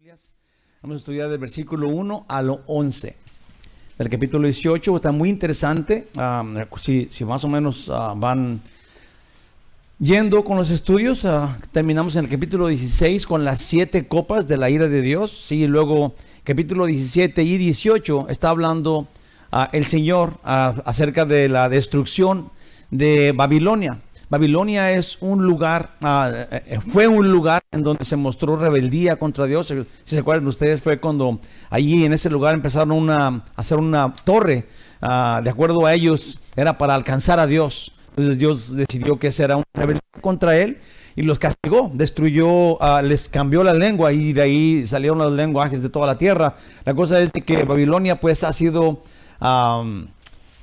Biblias. Vamos a estudiar del versículo 1 al 11. El capítulo 18 está muy interesante. Si más o menos van yendo con los estudios, terminamos en el capítulo 16 con las 7 copas de la ira de Dios. Sí, luego capítulo 17 y 18 está hablando el Señor acerca de la destrucción de Babilonia. Babilonia es un lugar, fue un lugar en donde se mostró rebeldía contra Dios. Si se acuerdan ustedes, fue cuando allí en ese lugar empezaron a hacer una torre. De acuerdo a ellos, era para alcanzar a Dios. Entonces Dios decidió que esa era una rebelión contra él y los castigó, destruyó, les cambió la lengua y de ahí salieron los lenguajes de toda la tierra. La cosa es de que Babilonia pues ha sido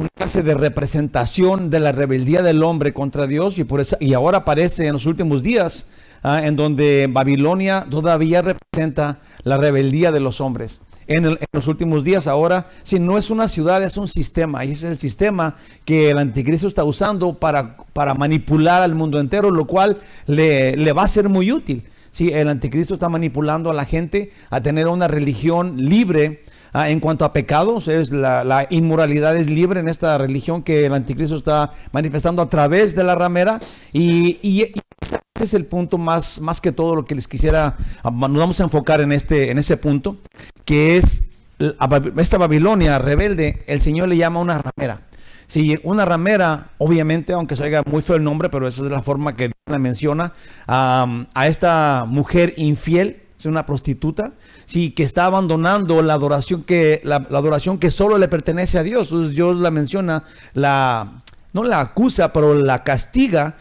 una clase de representación de la rebeldía del hombre contra Dios, y ahora aparece en los últimos días en donde Babilonia todavía representa la rebeldía de los hombres. En los últimos días ahora, si no es una ciudad, es un sistema, y ese es el sistema que el anticristo está usando para manipular al mundo entero, lo cual le va a ser muy útil. Sí, el anticristo está manipulando a la gente a tener una religión libre. En cuanto a pecados, la inmoralidad es libre en esta religión que el anticristo está manifestando a través de la ramera, y ese es el punto más que todo lo que les quisiera, nos vamos a enfocar en ese punto, que es esta Babilonia rebelde. El Señor le llama una ramera. Sí, una ramera, obviamente, aunque se oiga muy feo el nombre, pero esa es la forma que Dios la menciona, a esta mujer infiel. Es una prostituta, sí, que está abandonando la adoración que solo le pertenece a Dios. Entonces Dios la menciona, no la acusa, pero la castiga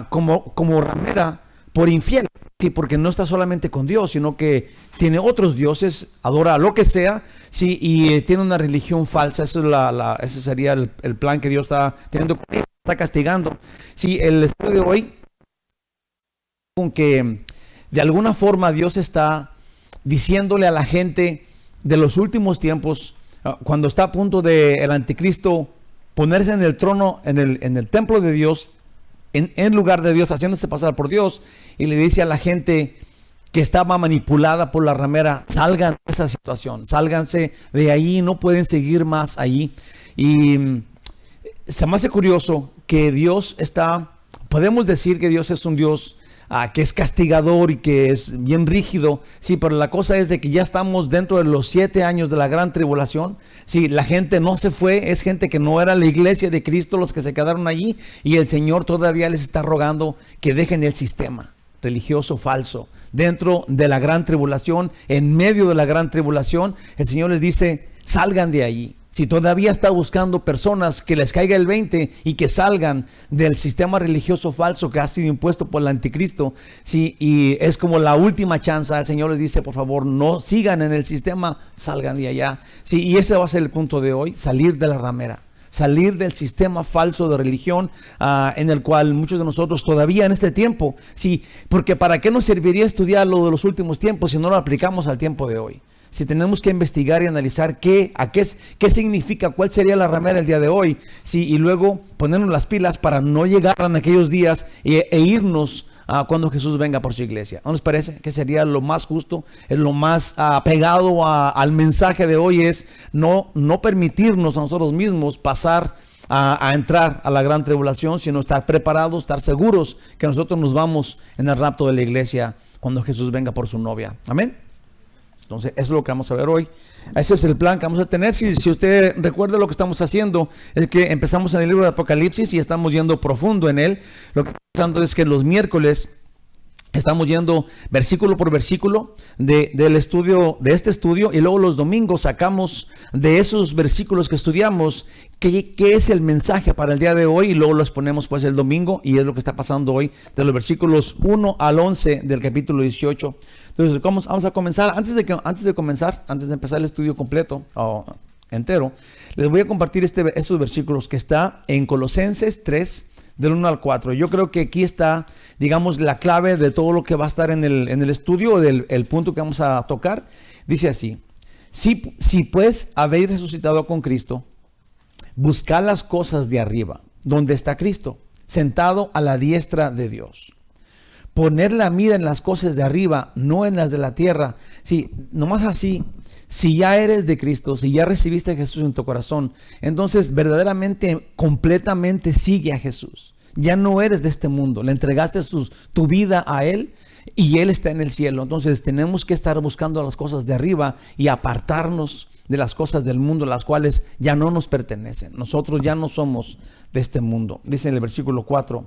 como ramera por infiel, sí, porque no está solamente con Dios, sino que tiene otros dioses, adora a lo que sea, sí, y tiene una religión falsa. Ese sería el plan que Dios está teniendo, está castigando. Sí, el estudio de hoy, con que de alguna forma Dios está diciéndole a la gente de los últimos tiempos, cuando está a punto de el anticristo ponerse en el trono, en el templo de Dios, en lugar de Dios, haciéndose pasar por Dios, y le dice a la gente que estaba manipulada por la ramera: salgan de esa situación, sálganse de ahí, no pueden seguir más ahí. Y se me hace curioso que podemos decir que Dios es un Dios que es castigador y que es bien rígido, sí, pero la cosa es de que ya estamos dentro de los 7 años de la gran tribulación. Sí, la gente no se fue, es gente que no era la iglesia de Cristo los que se quedaron allí, y el Señor todavía les está rogando que dejen el sistema religioso falso dentro de la gran tribulación. En medio de la gran tribulación, el Señor les dice: salgan de allí. Si todavía está buscando personas que les caiga el 20 y que salgan del sistema religioso falso que ha sido impuesto por el anticristo, sí, y es como la última chance, el Señor les dice: por favor, no sigan en el sistema, salgan de allá. Sí, y ese va a ser el punto de hoy: salir de la ramera, salir del sistema falso de religión en el cual muchos de nosotros todavía en este tiempo, sí, porque ¿para qué nos serviría estudiar lo de los últimos tiempos si no lo aplicamos al tiempo de hoy? Si tenemos que investigar y analizar qué significa, cuál sería la ramera el día de hoy, sí, y luego ponernos las pilas para no llegar en aquellos días e irnos cuando Jesús venga por su iglesia. ¿No les parece que sería lo más justo, lo más pegado al mensaje de hoy? Es no permitirnos a nosotros mismos pasar a entrar a la gran tribulación, sino estar preparados, estar seguros que nosotros nos vamos en el rapto de la iglesia cuando Jesús venga por su novia. Amén. Entonces, eso es lo que vamos a ver hoy. Ese es el plan que vamos a tener. Si usted recuerda, lo que estamos haciendo es que empezamos en el libro de Apocalipsis y estamos yendo profundo en él. Lo que estamos pasando es que los miércoles estamos yendo versículo por versículo de este estudio, y luego los domingos sacamos de esos versículos que estudiamos qué es el mensaje para el día de hoy, y luego los ponemos pues el domingo, y es lo que está pasando hoy de los versículos 1 al 11 del capítulo 18. Entonces vamos a comenzar. Antes de empezar el estudio completo entero, les voy a compartir estos versículos que está en Colosenses 3 del 1 al 4. Yo creo que aquí está, digamos, la clave de todo lo que va a estar en el estudio, el punto que vamos a tocar. Dice así: si pues habéis resucitado con Cristo, buscad las cosas de arriba, donde está Cristo, sentado a la diestra de Dios. poner la mira en las cosas de arriba, no en las de la tierra. Sí, nomás así. Si ya eres de Cristo, si ya recibiste a Jesús en tu corazón, entonces verdaderamente, completamente sigue a Jesús. Ya no eres de este mundo, le entregaste tu vida a Él y Él está en el cielo. Entonces tenemos que estar buscando las cosas de arriba y apartarnos de las cosas del mundo, las cuales ya no nos pertenecen. Nosotros ya no somos de este mundo. Dice en el versículo 4,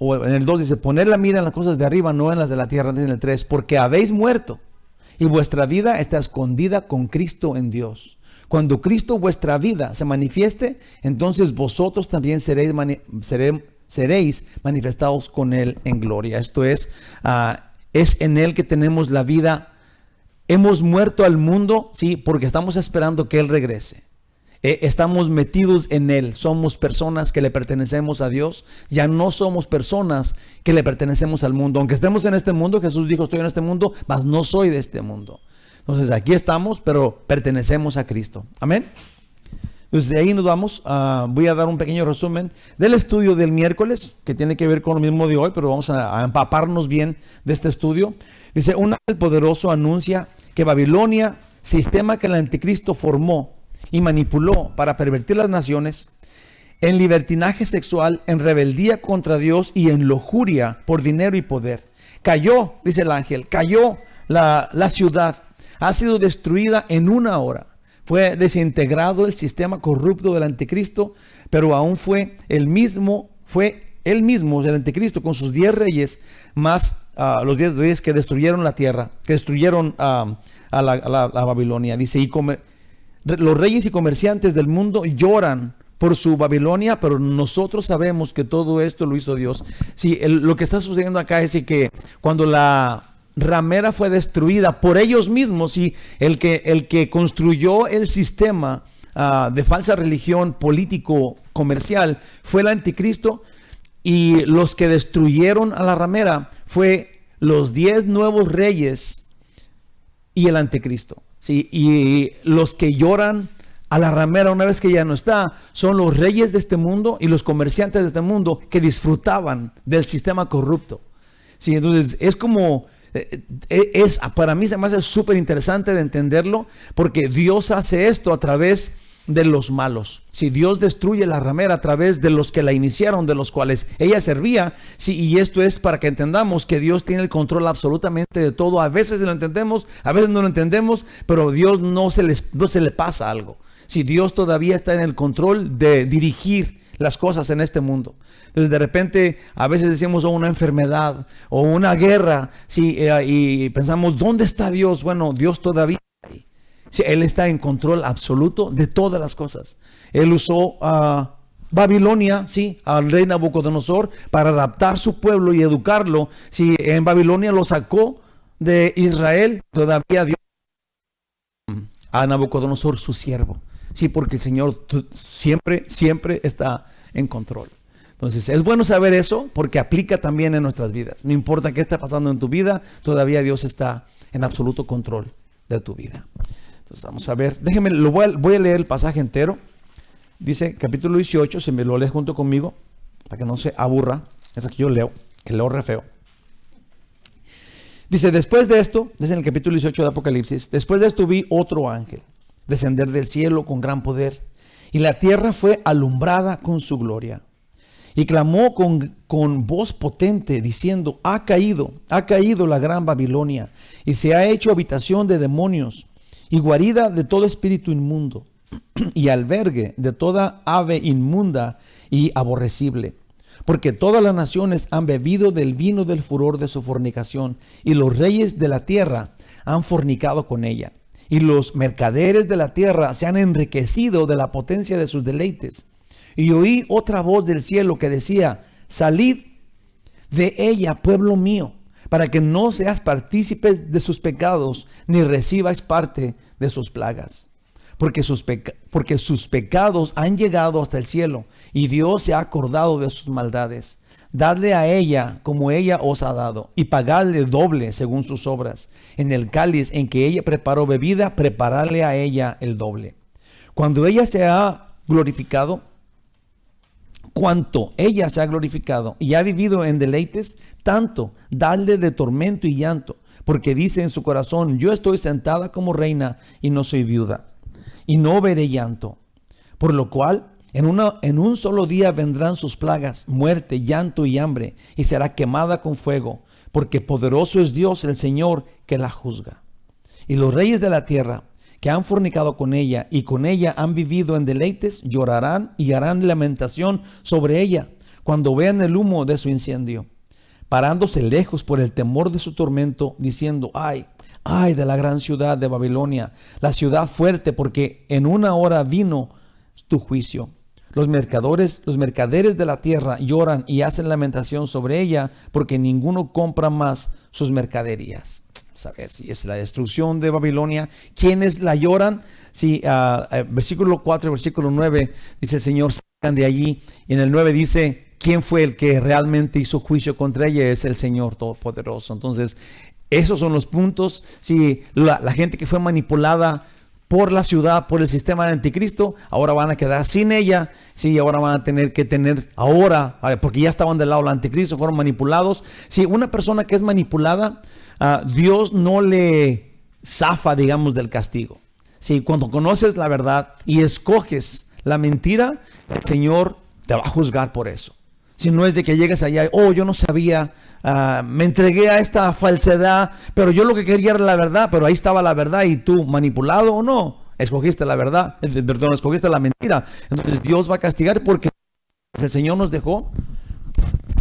o en el 2 dice, poner la mira en las cosas de arriba, no en las de la tierra. Dice en el 3, porque habéis muerto y vuestra vida está escondida con Cristo en Dios. Cuando Cristo vuestra vida se manifieste, entonces vosotros también seréis manifestados con Él en gloria. Esto es en Él que tenemos la vida. Hemos muerto al mundo, sí, porque estamos esperando que Él regrese. Estamos metidos en Él. Somos personas que le pertenecemos a Dios. Ya no somos personas que le pertenecemos al mundo. Aunque estemos en este mundo, Jesús dijo, estoy en este mundo, mas no soy de este mundo. Entonces aquí estamos, pero pertenecemos a Cristo. Amén. Entonces de ahí nos vamos. Voy a dar un pequeño resumen del estudio del miércoles, que tiene que ver con lo mismo de hoy, pero vamos a empaparnos bien de este estudio. Dice, un ángel poderoso anuncia que Babilonia, sistema que el anticristo formó y manipuló para pervertir las naciones, en libertinaje sexual, en rebeldía contra Dios y en lujuria por dinero y poder. Cayó, dice el ángel, cayó la ciudad, ha sido destruida en una hora. Fue desintegrado el sistema corrupto del anticristo, pero aún fue él mismo, el anticristo, con sus 10 reyes, más los 10 reyes que destruyeron la tierra, que destruyeron a la Babilonia. Dice, los reyes y comerciantes del mundo lloran por su Babilonia, pero nosotros sabemos que todo esto lo hizo Dios. Sí, lo que está sucediendo acá es que cuando la ramera fue destruida por ellos mismos, y el que construyó el sistema de falsa religión político comercial fue el anticristo, y los que destruyeron a la ramera fue los 10 nuevos reyes y el anticristo. Sí, y los que lloran a la ramera una vez que ya no está, son los reyes de este mundo y los comerciantes de este mundo que disfrutaban del sistema corrupto. Sí, entonces es como, para mí se me hace súper interesante de entenderlo, porque Dios hace esto a través de los malos. Si Dios destruye la ramera a través de los que la iniciaron, de los cuales ella servía, sí, y esto es para que entendamos que Dios tiene el control absolutamente de todo. A veces lo entendemos, a veces no lo entendemos, pero a Dios no se le pasa algo. Si Dios todavía está en el control de dirigir las cosas en este mundo. Entonces de repente a veces decimos una enfermedad o una guerra, sí, y pensamos, ¿dónde está Dios? Bueno, Dios todavía está ahí. Sí, Él está en control absoluto de todas las cosas. Él usó a Babilonia, sí, al rey Nabucodonosor, para adaptar su pueblo y educarlo. Sí, en Babilonia lo sacó de Israel, todavía Dios a Nabucodonosor su siervo. Sí, porque el Señor siempre está en control. Entonces es bueno saber eso, porque aplica también en nuestras vidas. No importa qué está pasando en tu vida, todavía Dios está en absoluto control de tu vida. Entonces vamos a ver, déjenme, voy a leer el pasaje entero. Dice capítulo 18, se me lo lee junto conmigo, para que no se aburra. Es que yo leo, que leo re feo. Dice, después de esto, dice en el capítulo 18 de Apocalipsis, después de esto vi otro ángel descender del cielo con gran poder, y la tierra fue alumbrada con su gloria. Y clamó con voz potente, diciendo, ha caído la gran Babilonia, y se ha hecho habitación de demonios, y guarida de todo espíritu inmundo, y albergue de toda ave inmunda y aborrecible. Porque todas las naciones han bebido del vino del furor de su fornicación, y los reyes de la tierra han fornicado con ella. Y los mercaderes de la tierra se han enriquecido de la potencia de sus deleites. Y oí otra voz del cielo que decía, salid de ella, pueblo mío, para que no seas partícipes de sus pecados, ni recibáis parte de sus plagas. Porque sus pecados han llegado hasta el cielo, y Dios se ha acordado de sus maldades. Dadle a ella como ella os ha dado, y pagadle doble según sus obras. En el cáliz en que ella preparó bebida, prepararle a ella el doble. Cuando ella se ha glorificado, cuanto ella se ha glorificado y ha vivido en deleites, tanto darle de tormento y llanto, porque dice en su corazón: yo estoy sentada como reina y no soy viuda, y no veré llanto. Por lo cual, en un solo día vendrán sus plagas, muerte, llanto y hambre, y será quemada con fuego, porque poderoso es Dios el Señor que la juzga. Y los reyes de la tierra, que han fornicado con ella y con ella han vivido en deleites, llorarán y harán lamentación sobre ella cuando vean el humo de su incendio, parándose lejos por el temor de su tormento, diciendo: ay, ay de la gran ciudad de Babilonia, la ciudad fuerte, porque en una hora vino tu juicio. Los mercaderes de la tierra lloran y hacen lamentación sobre ella, porque ninguno compra más sus mercaderías. Saber si es la destrucción de Babilonia. ¿Quiénes la lloran? Si versículo 4 y versículo 9 dice: el Señor, salgan de allí. Y en el 9 dice: ¿quién fue el que realmente hizo juicio contra ella? Es el Señor Todopoderoso. Entonces, esos son los puntos. Si la gente que fue manipulada por la ciudad, por el sistema del anticristo, ahora van a quedar sin ella. Sí, ahora van a tener que tener, ahora, porque ya estaban del lado del anticristo, fueron manipulados. Si una persona que es manipulada, Dios no le zafa, digamos, del castigo. Si cuando conoces la verdad y escoges la mentira, el Señor te va a juzgar por eso. Si no es de que llegues allá: oh, yo no sabía, me entregué a esta falsedad, pero yo lo que quería era la verdad, pero ahí estaba la verdad, y tú, manipulado o no, escogiste la verdad, perdón, escogiste la mentira. Entonces Dios va a castigar, porque el Señor nos dejó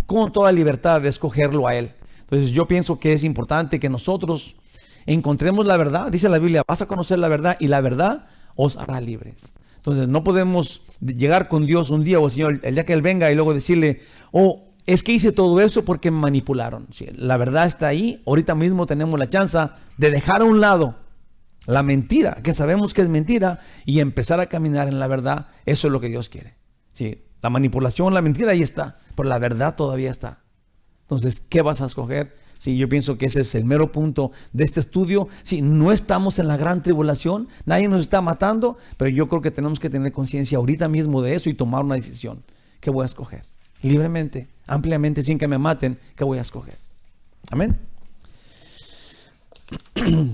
con toda libertad de escogerlo a Él. Entonces yo pienso que es importante que nosotros encontremos la verdad. Dice la Biblia: vas a conocer la verdad y la verdad os hará libres. Entonces no podemos llegar con Dios un día, o Señor, el día que Él venga, y luego decirle: oh, es que hice todo eso porque me manipularon. Sí, la verdad está ahí. Ahorita mismo tenemos la chance de dejar a un lado la mentira, que sabemos que es mentira, y empezar a caminar en la verdad. Eso es lo que Dios quiere. Sí, la manipulación, la mentira, ahí está, pero la verdad todavía está. Entonces, ¿qué vas a escoger? Sí, yo pienso que ese es el mero punto de este estudio. Sí, no estamos en la gran tribulación, nadie nos está matando, pero yo creo que tenemos que tener conciencia ahorita mismo de eso y tomar una decisión. ¿Qué voy a escoger? Libremente, ampliamente, sin que me maten, ¿qué voy a escoger? Amén.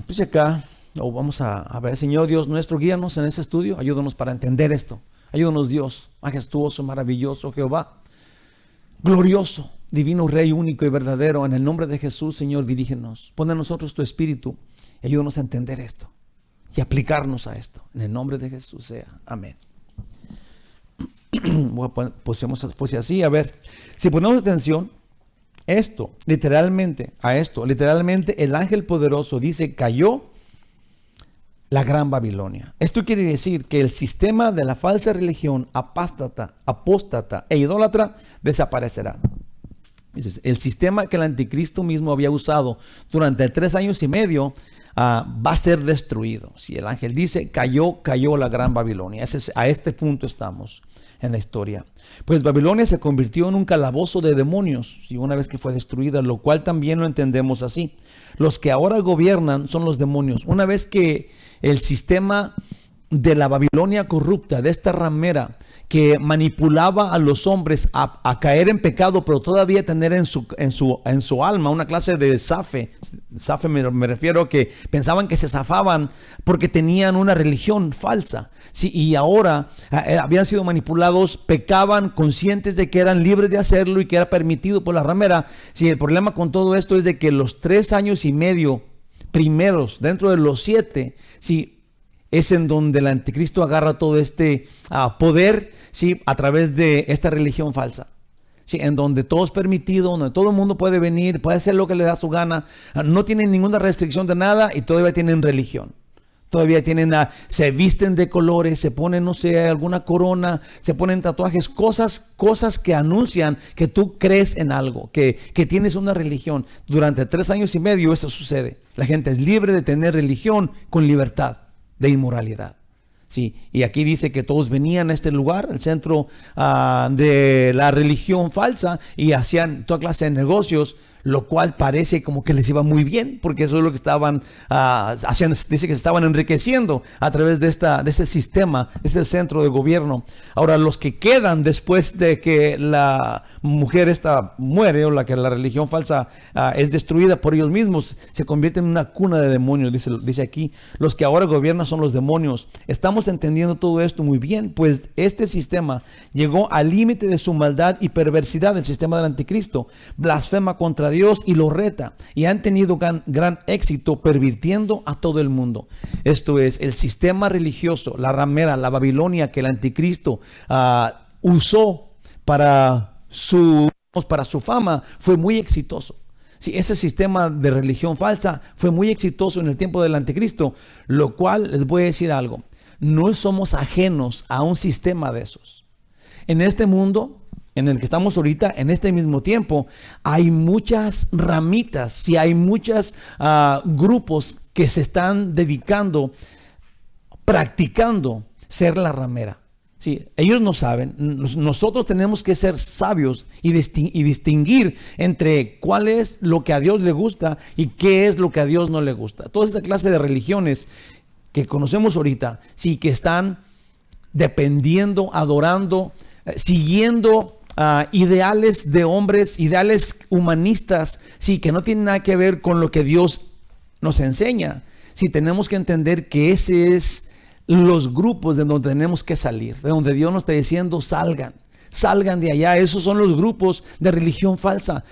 Pues acá, vamos a ver: Señor Dios nuestro, guíanos en ese estudio, ayúdanos para entender esto. Ayúdanos, Dios, majestuoso, maravilloso Jehová, glorioso, divino Rey, único y verdadero. En el nombre de Jesús, Señor, dirígenos. Pon en nosotros tu espíritu y ayúdanos a entender esto y aplicarnos a esto. En el nombre de Jesús sea. Amén. Pues así, a ver, si ponemos atención, literalmente, el ángel poderoso dice: cayó la gran Babilonia. Esto quiere decir que el sistema de la falsa religión apóstata e idólatra desaparecerá. El sistema que el anticristo mismo había usado durante 3 años y medio va a ser destruido. Si el ángel dice: cayó la gran Babilonia. A este punto estamos en la historia. Pues Babilonia se convirtió en un calabozo de demonios, y una vez que fue destruida, lo cual también lo entendemos así. Los que ahora gobiernan son los demonios. Una vez que el sistema de la Babilonia corrupta, de esta ramera que manipulaba a los hombres a caer en pecado, pero todavía tener en su alma una clase de zafe me refiero a que pensaban que se zafaban porque tenían una religión falsa. Sí, y ahora habían sido manipulados, pecaban conscientes de que eran libres de hacerlo y que era permitido por la ramera. Sí, el problema con todo esto es de que los 3 años y medio primeros, dentro de los 7, sí, es en donde el anticristo agarra todo este poder, sí, a través de esta religión falsa. Sí, en donde todo es permitido, donde todo el mundo puede venir, puede hacer lo que le da su gana, no tienen ninguna restricción de nada y todavía tienen religión. Todavía tienen, se visten de colores, se ponen, no sé, alguna corona, se ponen tatuajes, cosas que anuncian que tú crees en algo, que tienes una religión. Durante 3 años y medio eso sucede. La gente es libre de tener religión con libertad de inmoralidad. Sí, y aquí dice que todos venían a este lugar, el centro de la religión falsa, y hacían toda clase de negocios lo cual parece como que les iba muy bien, porque eso es lo que estaban haciendo. Dice que se estaban enriqueciendo a través de este sistema, de este centro de gobierno. Ahora, los que quedan después de que la mujer esta muere, o que la religión falsa es destruida por ellos mismos, se convierte en una cuna de demonios, dice aquí. Los que ahora gobiernan son los demonios. Estamos entendiendo todo esto muy bien, pues este sistema llegó al límite de su maldad y perversidad. El sistema del anticristo blasfema contra Dios y lo reta, y han tenido gran éxito pervirtiendo a todo el mundo. Esto es, el sistema religioso, la ramera, la Babilonia que el anticristo usó para su fama, fue muy exitoso. Sí, ese sistema de religión falsa fue muy exitoso en el tiempo del anticristo, lo cual les voy a decir algo: no somos ajenos a un sistema de esos. En este mundo en el que estamos ahorita, en este mismo tiempo, hay muchas ramitas, y hay muchos grupos que se están dedicando, practicando ser la ramera. Sí, ellos no saben. Nosotros tenemos que ser sabios y distinguir entre cuál es lo que a Dios le gusta y qué es lo que a Dios no le gusta. Toda esta clase de religiones que conocemos ahorita, sí, que están dependiendo, adorando, siguiendo ideales de hombres, ideales humanistas, sí, que no tienen nada que ver con lo que Dios nos enseña. Sí, tenemos que entender que ese es los grupos de donde tenemos que salir, de donde Dios nos está diciendo salgan de allá. Esos son los grupos de religión falsa.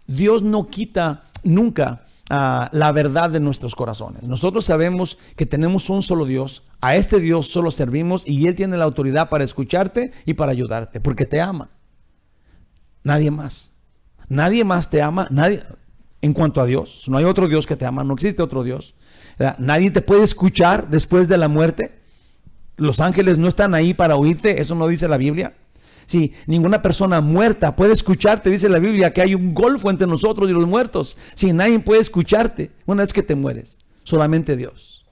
Dios no quita nunca la verdad de nuestros corazones. Nosotros sabemos que tenemos un solo Dios. A este Dios solo servimos, y Él tiene la autoridad para escucharte y para ayudarte, porque te ama. Nadie más te ama. Nadie, en cuanto a Dios, no hay otro Dios que te ama. No existe otro Dios. Nadie te puede escuchar después de la muerte. Los ángeles no están ahí para oírte. Eso no dice la Biblia. Sí, ninguna persona muerta puede escucharte. Dice la Biblia que hay un golfo entre nosotros y los muertos. Sí, nadie puede escucharte una vez que te mueres. Solamente Dios.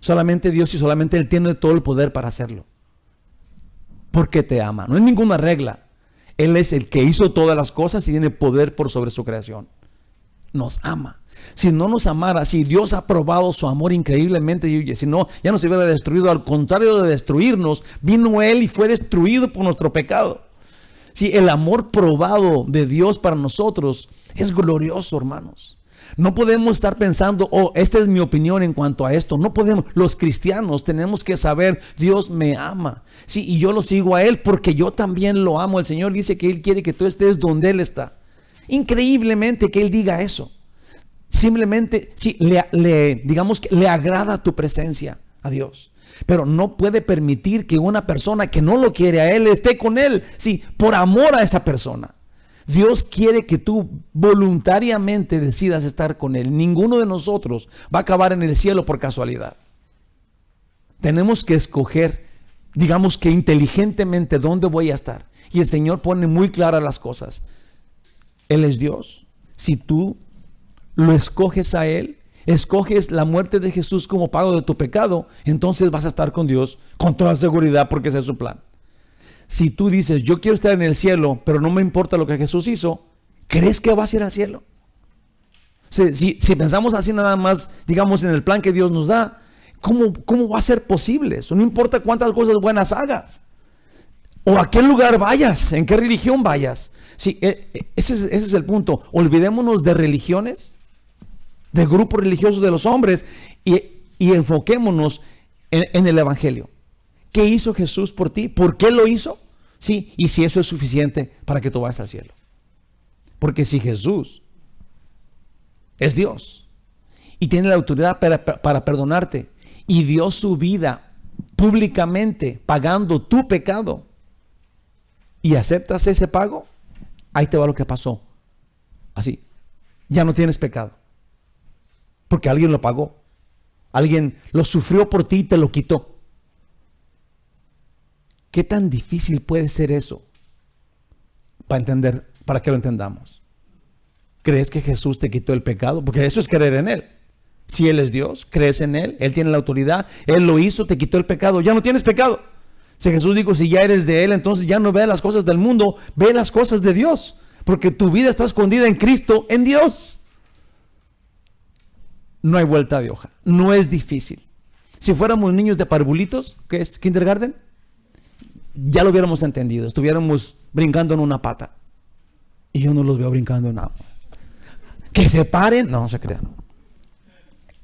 Solamente Dios, y solamente Él tiene todo el poder para hacerlo. Porque te ama. No es ninguna regla. Él es el que hizo todas las cosas y tiene poder por sobre su creación. Nos ama. Si no nos amara, si Dios ha probado su amor increíblemente, si no, ya nos hubiera destruido. Al contrario de destruirnos, vino Él y fue destruido por nuestro pecado. Si el amor probado de Dios para nosotros es glorioso, hermanos. No podemos estar pensando, esta es mi opinión en cuanto a esto. No podemos. Los cristianos tenemos que saber, Dios me ama. Sí, y yo lo sigo a Él porque yo también lo amo. El Señor dice que Él quiere que tú estés donde Él está. Increíblemente que Él diga eso. Simplemente, sí, digamos que le agrada tu presencia a Dios. Pero no puede permitir que una persona que no lo quiere a Él esté con Él. Sí, por amor a esa persona. Dios quiere que tú voluntariamente decidas estar con Él. Ninguno de nosotros va a acabar en el cielo por casualidad. Tenemos que escoger, digamos que inteligentemente, dónde voy a estar. Y el Señor pone muy claras las cosas. Él es Dios. Si tú lo escoges a Él, escoges la muerte de Jesús como pago de tu pecado, entonces vas a estar con Dios con toda seguridad, porque ese es su plan. Si tú dices, yo quiero estar en el cielo, pero no me importa lo que Jesús hizo, ¿crees que vas a ir al cielo? Si pensamos así nada más, digamos, en el plan que Dios nos da, ¿cómo va a ser posible eso? No importa cuántas cosas buenas hagas, o a qué lugar vayas, en qué religión vayas. Sí, ese es el punto. Olvidémonos de religiones, de grupos religiosos de los hombres, y enfoquémonos en el Evangelio. ¿Qué hizo Jesús por ti? ¿Por qué lo hizo? Sí, y si eso es suficiente para que tú vayas al cielo. Porque si Jesús es Dios y tiene la autoridad para perdonarte, y dio su vida públicamente pagando tu pecado, y aceptas ese pago, ahí te va lo que pasó. Así, ya no tienes pecado, porque alguien lo pagó. Alguien lo sufrió por ti y te lo quitó. ¿Qué tan difícil puede ser eso para que lo entendamos? ¿Crees que Jesús te quitó el pecado? Porque eso es creer en Él. Si Él es Dios, crees en Él, Él tiene la autoridad, Él lo hizo, te quitó el pecado, ya no tienes Si Jesús dijo, si ya eres de Él, entonces ya no ve las cosas del mundo, ve las cosas de Dios. porque tu vida está escondida en Cristo, en Dios. No hay vuelta de hoja, no es difícil. Si fuéramos niños de parvulitos, ¿qué es? Kindergarten, ya lo hubiéramos entendido, estuviéramos brincando en una pata. Y yo no los veo brincando en agua. Que se paren, no se crean.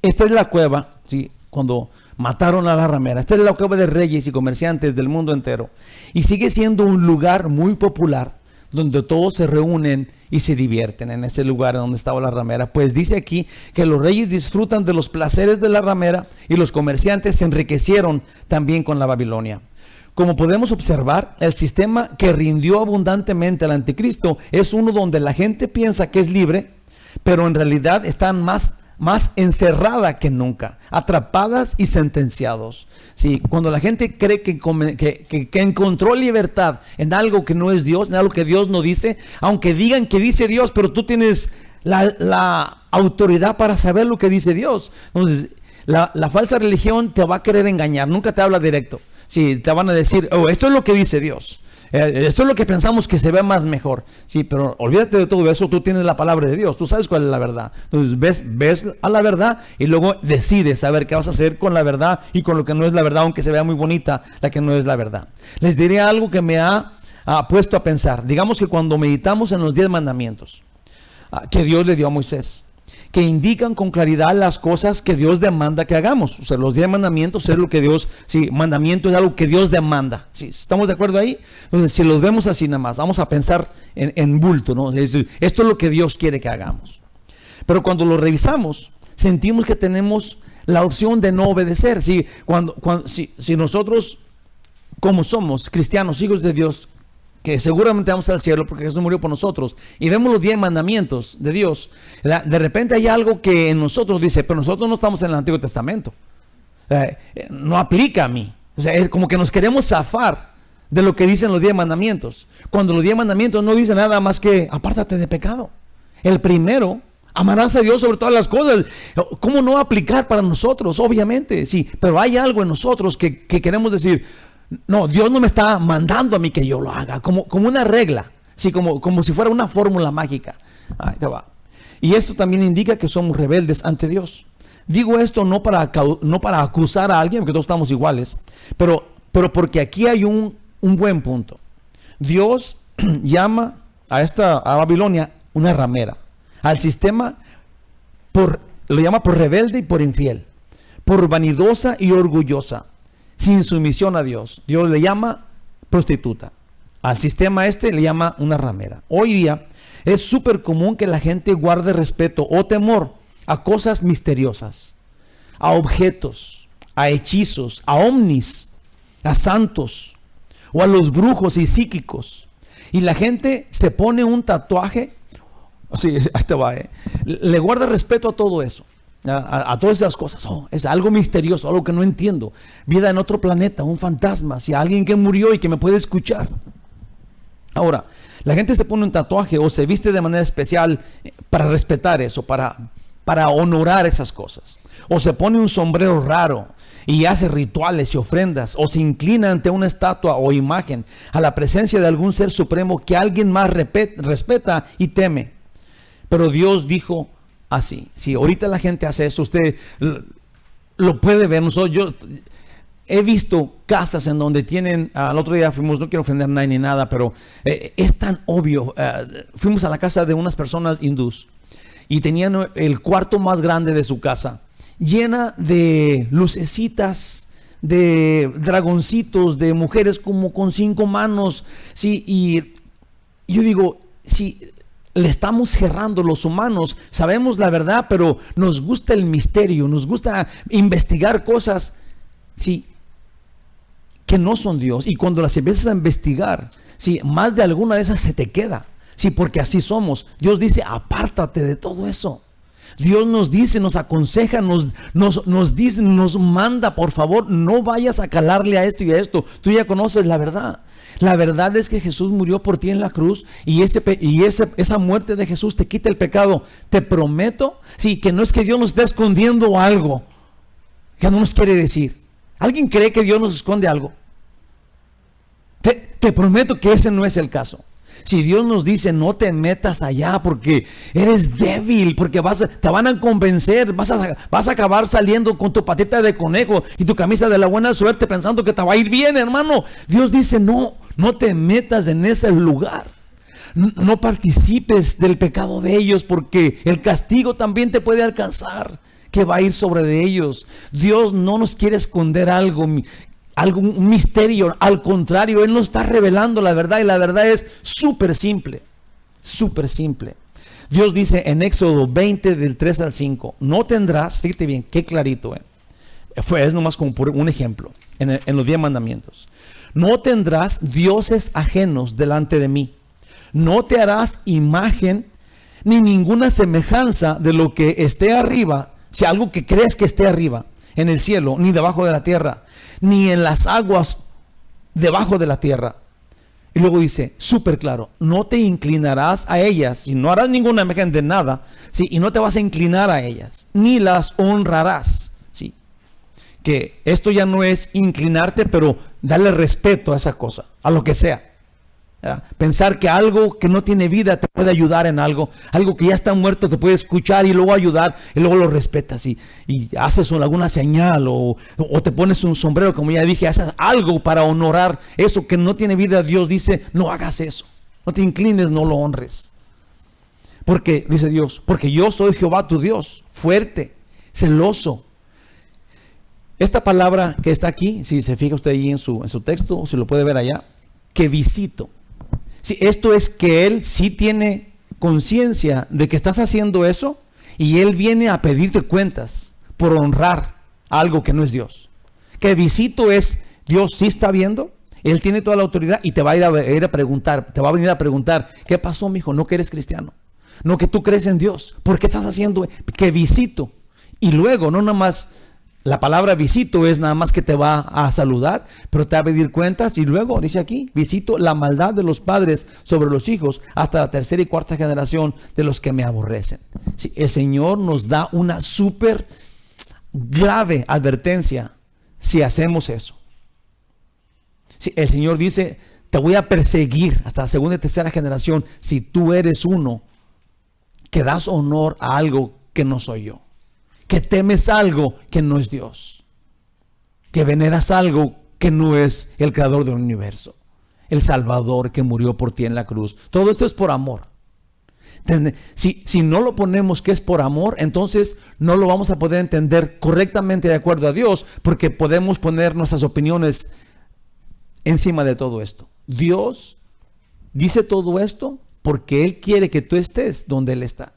Esta es la cueva, sí, cuando mataron a la ramera. Esta es la cueva de reyes y comerciantes del mundo entero. Y sigue siendo un lugar muy popular donde todos se reúnen y se divierten en ese lugar donde estaba la ramera. Pues dice aquí que los reyes disfrutan de los placeres de la ramera y los comerciantes se enriquecieron también con la Babilonia. Como podemos observar, el sistema que rindió abundantemente al anticristo es uno donde la gente piensa que es libre, pero en realidad están más encerrada que nunca, atrapadas y sentenciados. Sí, cuando la gente cree que encontró libertad en algo que no es Dios, en algo que Dios no dice, aunque digan que dice Dios, pero tú tienes la autoridad para saber lo que dice Dios. Entonces, la falsa religión te va a querer engañar, nunca te habla directo. Sí, te van a decir, oh, esto es lo que dice Dios. Esto es lo que pensamos que se ve más mejor. Sí, pero olvídate de todo eso, tú tienes la palabra de Dios, tú sabes cuál es la verdad. Entonces ves a la verdad y luego decides saber qué vas a hacer con la verdad y con lo que no es la verdad, aunque se vea muy bonita la que no es la verdad. Les diré algo que me ha puesto a pensar. Digamos que cuando meditamos en los 10 mandamientos que Dios le dio a Moisés, que indican con claridad las cosas que Dios demanda que hagamos. O sea, los 10 mandamientos es lo que Dios, sí, mandamiento es algo que Dios demanda. ¿Sí? ¿Estamos de acuerdo ahí? Entonces, si los vemos así nada más, vamos a pensar en bulto, ¿no? Es decir, esto es lo que Dios quiere que hagamos. Pero cuando lo revisamos, sentimos que tenemos la opción de no obedecer. ¿Sí? Si nosotros, como somos cristianos, hijos de Dios, que seguramente vamos al cielo porque Jesús murió por nosotros, y vemos los 10 mandamientos de Dios, de repente hay algo que en nosotros dice, pero nosotros no estamos en el Antiguo Testamento, no aplica a mí. O sea, es como que nos queremos zafar de lo que dicen los 10 mandamientos, cuando los 10 mandamientos no dicen nada más que apártate de pecado. El primero, amarás a Dios sobre todas las cosas. ¿Cómo no aplicar para nosotros? Obviamente, sí, pero hay algo en nosotros que queremos decir, no, Dios no me está mandando a mí que yo lo haga, como una regla, sí, como si fuera una fórmula mágica. Ahí te va. Y esto también indica que somos rebeldes ante Dios. Digo esto no para acusar a alguien, porque todos estamos iguales, pero porque aquí hay un buen punto. Dios llama a Babilonia una ramera, al sistema lo llama por rebelde y por infiel, por vanidosa y orgullosa, sin sumisión a Dios. Dios le llama prostituta. Al sistema le llama una ramera. Hoy día es súper común que la gente guarde respeto o temor a cosas misteriosas, a objetos, a hechizos, a ovnis, a santos o a los brujos y psíquicos. Y la gente se pone un tatuaje, sí, ahí te va, le guarda respeto a todo eso. A todas esas cosas. Es algo misterioso, algo que no entiendo. Vida en otro planeta, un fantasma, si alguien que murió y que me puede escuchar. Ahora, la gente se pone un tatuaje o se viste de manera especial para respetar eso, para honorar esas cosas. O se pone un sombrero raro y hace rituales y ofrendas, o se inclina ante una estatua o imagen a la presencia de algún ser supremo que alguien más respeta y teme. Pero Dios dijo así. Si ahorita la gente hace eso, usted lo puede ver. Yo he visto casas en donde tienen, el otro día fuimos, no quiero ofender a nadie ni nada, pero es tan obvio. Fuimos a la casa de unas personas hindús y tenían el cuarto más grande de su casa llena de lucecitas, de dragoncitos, de mujeres como con 5 manos. Sí, y yo digo, sí, le estamos cerrando los humanos, sabemos la verdad, pero nos gusta el misterio, nos gusta investigar cosas, sí, que no son Dios. Y cuando las empiezas a investigar, sí, más de alguna de esas se te queda, sí, porque así somos. Dios dice, apártate de todo eso. Dios nos dice, nos aconseja, nos dice, nos manda, por favor, no vayas a calarle a esto y a esto. Tú ya conoces la verdad. La verdad es que Jesús murió por ti en la cruz y esa muerte de Jesús te quita el pecado. Te prometo, sí, que no es que Dios nos esté escondiendo algo que no nos quiere decir. ¿Alguien cree que Dios nos esconde algo? Te prometo que ese no es el caso. Si Dios nos dice no te metas allá porque eres débil, porque te van a convencer, vas a acabar saliendo con tu patita de conejo y tu camisa de la buena suerte pensando que te va a ir bien, hermano. Dios dice no te metas en ese lugar. No participes del pecado de ellos, porque el castigo también te puede alcanzar, que va a ir sobre de ellos. Dios no nos quiere esconder un misterio. Al contrario, Él nos está revelando la verdad, y la verdad es súper simple. Súper simple. Dios dice en Éxodo 20 del 3 al 5, no tendrás, fíjate bien, qué clarito, es nomás como por un ejemplo, en los 10 mandamientos. No tendrás dioses ajenos delante de mí. No te harás imagen ni ninguna semejanza de lo que esté arriba, si algo que crees que esté arriba, en el cielo, ni debajo de la tierra, ni en las aguas debajo de la tierra. Y luego dice, súper claro, no te inclinarás a ellas, y no harás ninguna imagen de nada, ¿sí? Y no te vas a inclinar a ellas, ni las honrarás, ¿sí? Que esto ya no es inclinarte, pero darle respeto a esa cosa, a lo que sea. Pensar que algo que no tiene vida te puede ayudar en algo que ya está muerto te puede escuchar y luego ayudar, y luego lo respetas y haces alguna señal o te pones un sombrero, como ya dije, haces algo para honorar eso que no tiene vida. Dios dice, no hagas eso, no te inclines, no lo honres, porque dice Dios, porque yo soy Jehová tu Dios, fuerte, celoso. Esta palabra que está aquí, si se fija usted ahí en su texto, o si lo puede ver allá, que visito. Sí, esto es que Él sí tiene conciencia de que estás haciendo eso, y Él viene a pedirte cuentas por honrar algo que no es Dios. Que visito es, Dios sí está viendo, Él tiene toda la autoridad y te va a ir a preguntar, te va a venir a preguntar, ¿qué pasó, mijo? No que eres cristiano, no que tú crees en Dios, ¿por qué estás haciendo? Que visito. Y luego, no nada más, la palabra visito es nada más que te va a saludar, pero te va a pedir cuentas. Y luego dice aquí, visito la maldad de los padres sobre los hijos hasta la tercera y cuarta generación de los que me aborrecen. Sí, el Señor nos da una súper grave advertencia si hacemos eso. Sí, el Señor dice, te voy a perseguir hasta la segunda y tercera generación si tú eres uno que das honor a algo que no soy yo, que temes algo que no es Dios, que veneras algo que no es el creador del universo, el Salvador que murió por ti en la cruz. Todo esto es por amor. Si no lo ponemos que es por amor, entonces no lo vamos a poder entender correctamente de acuerdo a Dios, porque podemos poner nuestras opiniones encima de todo esto. Dios dice todo esto porque Él quiere que tú estés donde Él está.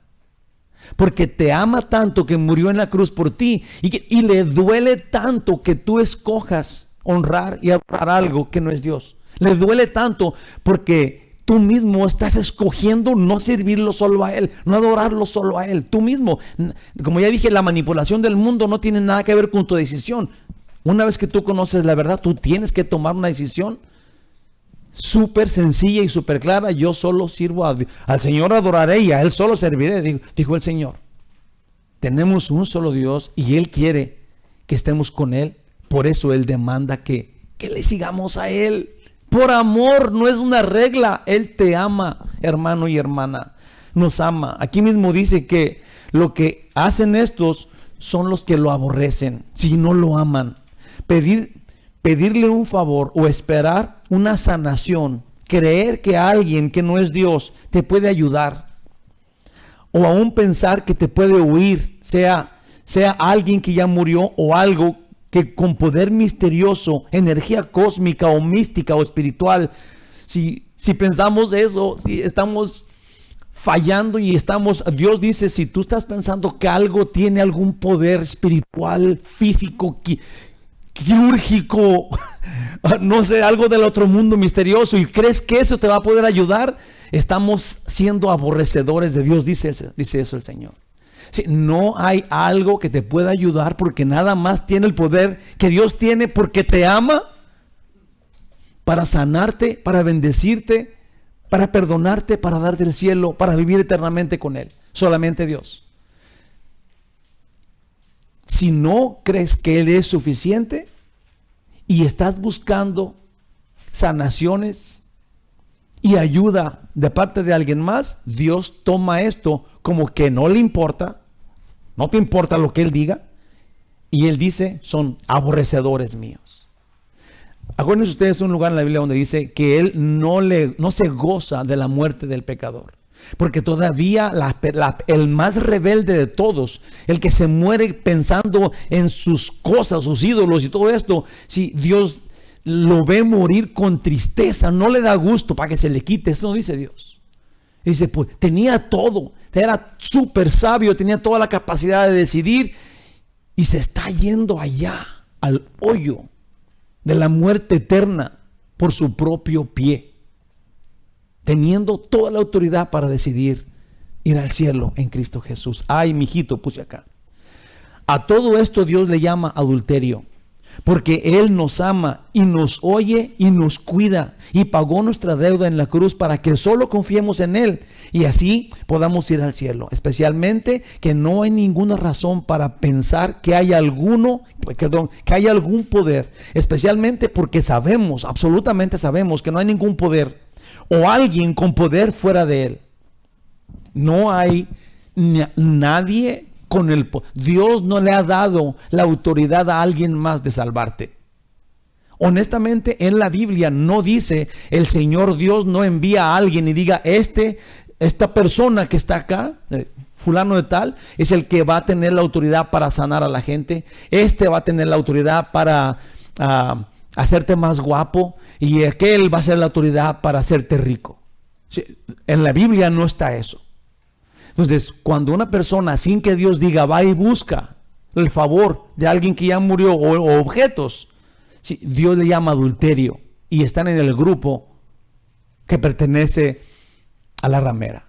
Porque te ama tanto que murió en la cruz por ti, y le duele tanto que tú escojas honrar y adorar algo que no es Dios. Le duele tanto porque tú mismo estás escogiendo no servirlo solo a Él, no adorarlo solo a Él. Tú mismo, como ya dije, la manipulación del mundo no tiene nada que ver con tu decisión. Una vez que tú conoces la verdad, tú tienes que tomar una decisión súper sencilla y súper clara. Yo solo sirvo al Señor, adoraré y a Él solo serviré, dijo el Señor. Tenemos un solo Dios y Él quiere que estemos con Él. Por eso Él demanda que le sigamos a Él. Por amor, no es una regla. Él te ama, hermano y hermana. Nos ama. Aquí mismo dice que lo que hacen estos son los que lo aborrecen, si no lo aman. Pedirle un favor o esperar una sanación, creer que alguien que no es Dios te puede ayudar, o aún pensar que te puede huir, sea alguien que ya murió o algo que con poder misterioso, energía cósmica o mística o espiritual. Si pensamos eso, si estamos fallando y Dios dice, si tú estás pensando que algo tiene algún poder espiritual, físico, quirúrgico, no sé, algo del otro mundo misterioso, y crees que eso te va a poder ayudar, estamos siendo aborrecedores de Dios, dice eso el Señor. Sí, no hay algo que te pueda ayudar, porque nada más tiene el poder que Dios tiene, porque te ama, para sanarte, para bendecirte, para perdonarte, para darte el cielo, para vivir eternamente con Él. Solamente Dios. Si no crees que Él es suficiente y estás buscando sanaciones y ayuda de parte de alguien más, Dios toma esto como que no le importa, no te importa lo que Él diga, y Él dice, son aborrecedores míos. Acuérdense ustedes un lugar en la Biblia donde dice que Él no se goza de la muerte del pecador. Porque todavía el más rebelde de todos, el que se muere pensando en sus cosas, sus ídolos y todo esto, si Dios lo ve morir con tristeza, no le da gusto para que se le quite. Eso no dice Dios. Dice, pues tenía todo, era súper sabio, tenía toda la capacidad de decidir y se está yendo allá al hoyo de la muerte eterna por su propio pie, teniendo toda la autoridad para decidir ir al cielo en Cristo Jesús. Ay, mijito, puse acá. A todo esto Dios le llama adulterio, porque Él nos ama y nos oye y nos cuida y pagó nuestra deuda en la cruz para que solo confiemos en Él y así podamos ir al cielo. Especialmente que no hay ninguna razón para pensar que hay algún poder, especialmente porque sabemos, absolutamente sabemos que no hay ningún poder o alguien con poder fuera de Él. No hay nadie con el poder. Dios no le ha dado la autoridad a alguien más de salvarte. Honestamente, en la Biblia no dice, el Señor Dios no envía a alguien y diga, esta persona que está acá, fulano de tal, es el que va a tener la autoridad para sanar a la gente. Va a tener la autoridad para hacerte más guapo y aquel va a ser la autoridad para hacerte rico. Sí, en la Biblia no está eso. Entonces, cuando una persona sin que Dios diga va y busca el favor de alguien que ya murió o objetos, sí, Dios le llama adulterio y están en el grupo que pertenece a la ramera.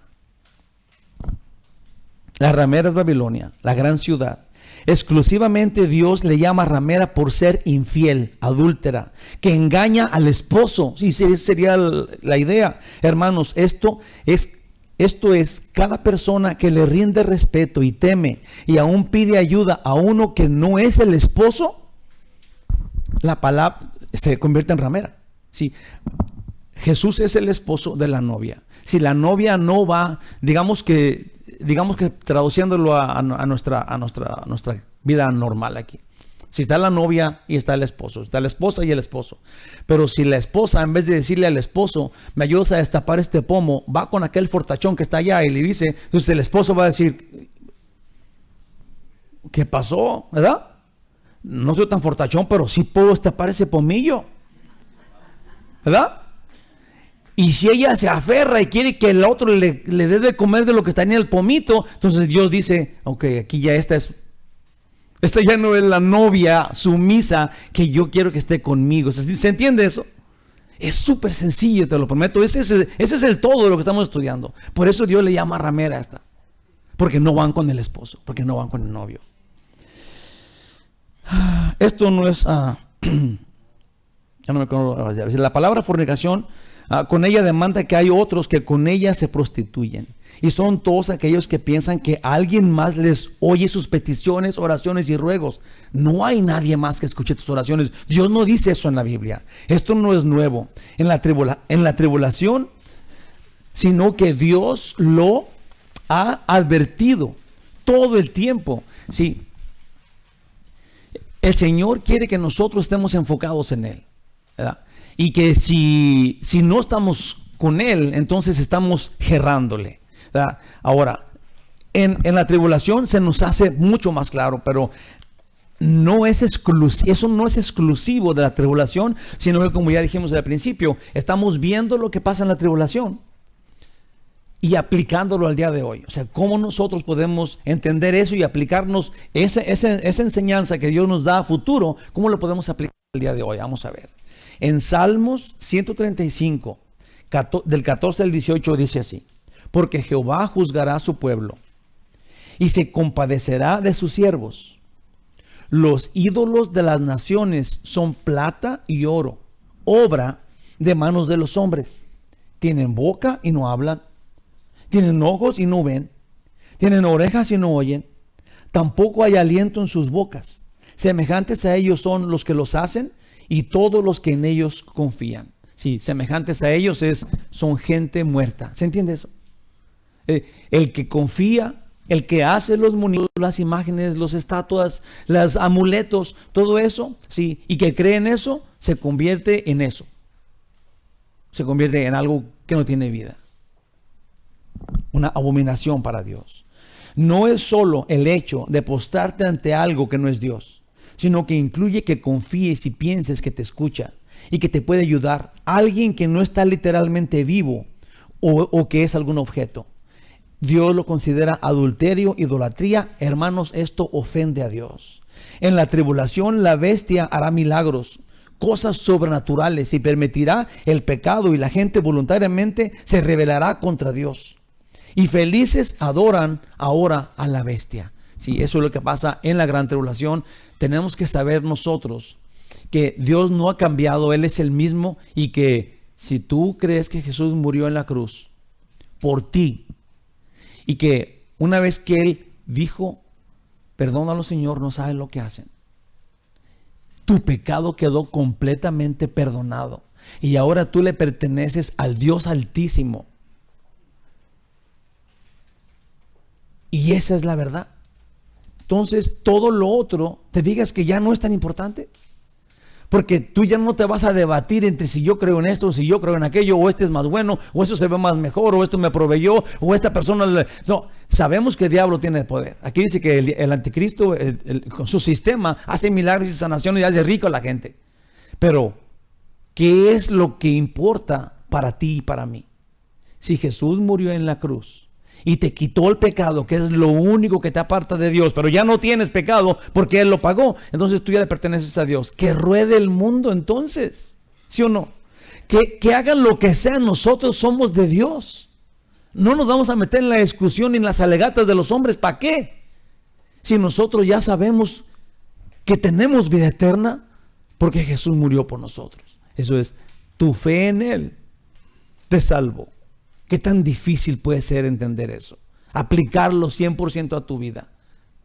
La ramera es Babilonia, la gran ciudad. Exclusivamente Dios le llama ramera por ser infiel, adúltera, que engaña al esposo. Sí, esa sería la idea. Hermanos, esto es cada persona que le rinde respeto y teme y aún pide ayuda a uno que no es el esposo, la palabra se convierte en ramera. Sí, Jesús es el esposo de la novia. Si la novia no va, digamos que traduciéndolo a nuestra vida normal aquí. Si está la novia y está el esposo, está la esposa y el esposo. Pero si la esposa, en vez de decirle al esposo, me ayudas a destapar este pomo, va con aquel fortachón que está allá y le dice, entonces el esposo va a decir, ¿qué pasó? ¿Verdad? No estoy tan fortachón, pero sí puedo destapar ese pomillo. ¿Verdad? Y si ella se aferra y quiere que el otro le dé de comer de lo que está en el pomito, entonces Dios dice, ok, aquí ya esta ya no es la novia sumisa que yo quiero que esté conmigo. ¿Se entiende eso? Es súper sencillo, te lo prometo. Ese es el todo de lo que estamos estudiando. Por eso Dios le llama ramera a esta. Porque no van con el esposo, porque no van con el novio. Esto no es... ya no me acuerdo. La palabra fornicación, con ella demanda que hay otros que con ella se prostituyen. Y son todos aquellos que piensan que alguien más les oye sus peticiones, oraciones y ruegos. No hay nadie más que escuche tus oraciones. Dios no dice eso en la Biblia. Esto no es nuevo en la tribulación, sino que Dios lo ha advertido todo el tiempo. Sí. El Señor quiere que nosotros estemos enfocados en Él, ¿verdad? Y que si no estamos con Él, entonces estamos gerrándole, ¿verdad? Ahora, en la tribulación se nos hace mucho más claro, pero no es eso no es exclusivo de la tribulación, sino que, como ya dijimos al principio, estamos viendo lo que pasa en la tribulación y aplicándolo al día de hoy. O sea, cómo nosotros podemos entender eso y aplicarnos esa enseñanza que Dios nos da a futuro, cómo lo podemos aplicar al día de hoy. Vamos a ver. En Salmos 135, del 14 al 18 dice así: porque Jehová juzgará a su pueblo y se compadecerá de sus siervos. Los ídolos de las naciones son plata y oro, obra de manos de los hombres. Tienen boca y no hablan, tienen ojos y no ven, tienen orejas y no oyen, tampoco hay aliento en sus bocas. Semejantes a ellos son los que los hacen y todos los que en ellos confían. sí, semejantes a ellos son gente muerta. ¿Se entiende eso? El que confía, el que hace los muñecos, las imágenes, las estatuas, los amuletos, todo eso, sí, y que cree en eso, se convierte en eso. Se convierte en algo que no tiene vida. Una abominación para Dios. No es solo el hecho de postrarte ante algo que no es Dios, sino que incluye que confíes y pienses que te escucha y que te puede ayudar. Alguien que no está literalmente vivo o que es algún objeto. Dios lo considera adulterio, idolatría. Hermanos, esto ofende a Dios. En la tribulación la bestia hará milagros, cosas sobrenaturales, y permitirá el pecado, y la gente voluntariamente se rebelará contra Dios. Y felices adoran ahora a la bestia. Sí, eso es lo que pasa en la gran tribulación. Tenemos que saber nosotros que Dios no ha cambiado, Él es el mismo, y que si tú crees que Jesús murió en la cruz por ti, y que una vez que Él dijo, perdónalo, Señor, no saben lo que hacen, tu pecado quedó completamente perdonado, y ahora tú le perteneces al Dios Altísimo. Y esa es la verdad. Entonces todo lo otro, te digas que ya no es tan importante. Porque tú ya no te vas a debatir entre si yo creo en esto, o si yo creo en aquello, o este es más bueno, o eso se ve más mejor, o esto me proveyó, o esta persona... No, sabemos que el diablo tiene poder. Aquí dice que el anticristo, con su sistema, hace milagros y sanaciones y hace rico a la gente. Pero, ¿qué es lo que importa para ti y para mí? Si Jesús murió en la cruz y te quitó el pecado, que es lo único que te aparta de Dios, pero ya no tienes pecado porque Él lo pagó, entonces tú ya le perteneces a Dios. Que ruede el mundo entonces, ¿sí o no? Que hagan lo que sea, nosotros somos de Dios. No nos vamos a meter en la discusión ni en las alegatas de los hombres. ¿Para qué? Si nosotros ya sabemos que tenemos vida eterna porque Jesús murió por nosotros. Eso es, tu fe en Él te salvó. ¿Qué tan difícil puede ser entender eso? Aplicarlo 100% a tu vida.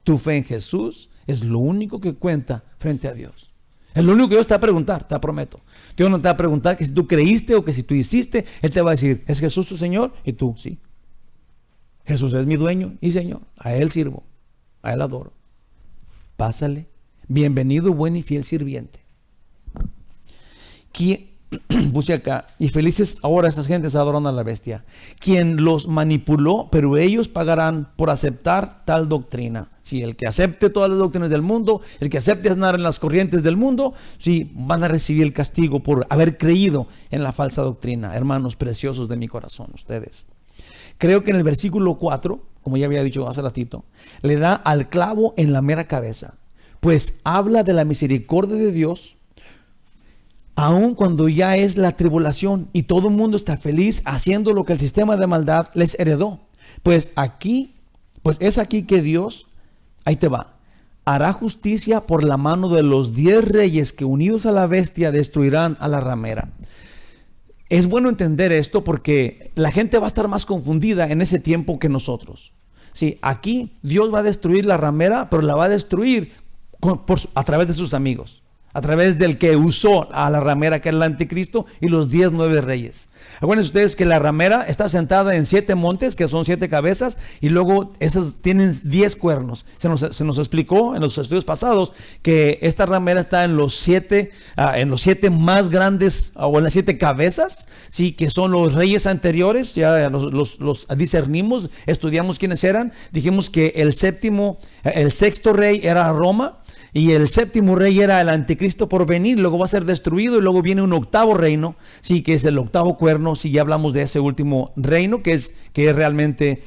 Tu fe en Jesús es lo único que cuenta frente a Dios. Es lo único que Dios te va a preguntar, te prometo. Dios no te va a preguntar que si tú creíste o que si tú hiciste. Él te va a decir, ¿es Jesús tu Señor? Y tú, sí. Jesús es mi dueño y Señor. A Él sirvo, a Él adoro. Pásale. Bienvenido, buen y fiel sirviente. Puse acá, y felices ahora estas gentes adoran a la bestia, quien los manipuló, pero ellos pagarán por aceptar tal doctrina. Si el que acepte todas las doctrinas del mundo, el que acepte andar en las corrientes del mundo, sí, van a recibir el castigo por haber creído en la falsa doctrina. Hermanos preciosos de mi corazón, ustedes. Creo que en el versículo 4, como ya había dicho hace ratito, le da al clavo en la mera cabeza, pues habla de la misericordia de Dios. Aun cuando ya es la tribulación y todo el mundo está feliz haciendo lo que el sistema de maldad les heredó. Pues es aquí que Dios, ahí te va, hará justicia por la mano de los 10 reyes que unidos a la bestia destruirán a la ramera. Es bueno entender esto porque la gente va a estar más confundida en ese tiempo que nosotros. Sí, aquí Dios va a destruir la ramera, pero la va a destruir a través de sus amigos. A través del que usó a la ramera, que era el anticristo, y los 19 reyes. Acuérdense ustedes que la ramera está sentada en 7 montes, que son 7 cabezas, y luego esas tienen 10 cuernos. Se nos explicó en los estudios pasados que esta ramera está en los 7 más grandes, o en las 7 cabezas, sí, que son los reyes anteriores. Ya los discernimos, estudiamos quiénes eran. Dijimos que el 6º rey era Roma. Y el 7º rey era el anticristo por venir, luego va a ser destruido y luego viene un 8º reino, sí, que es el 8º cuerno, si ya hablamos de ese último reino, que es realmente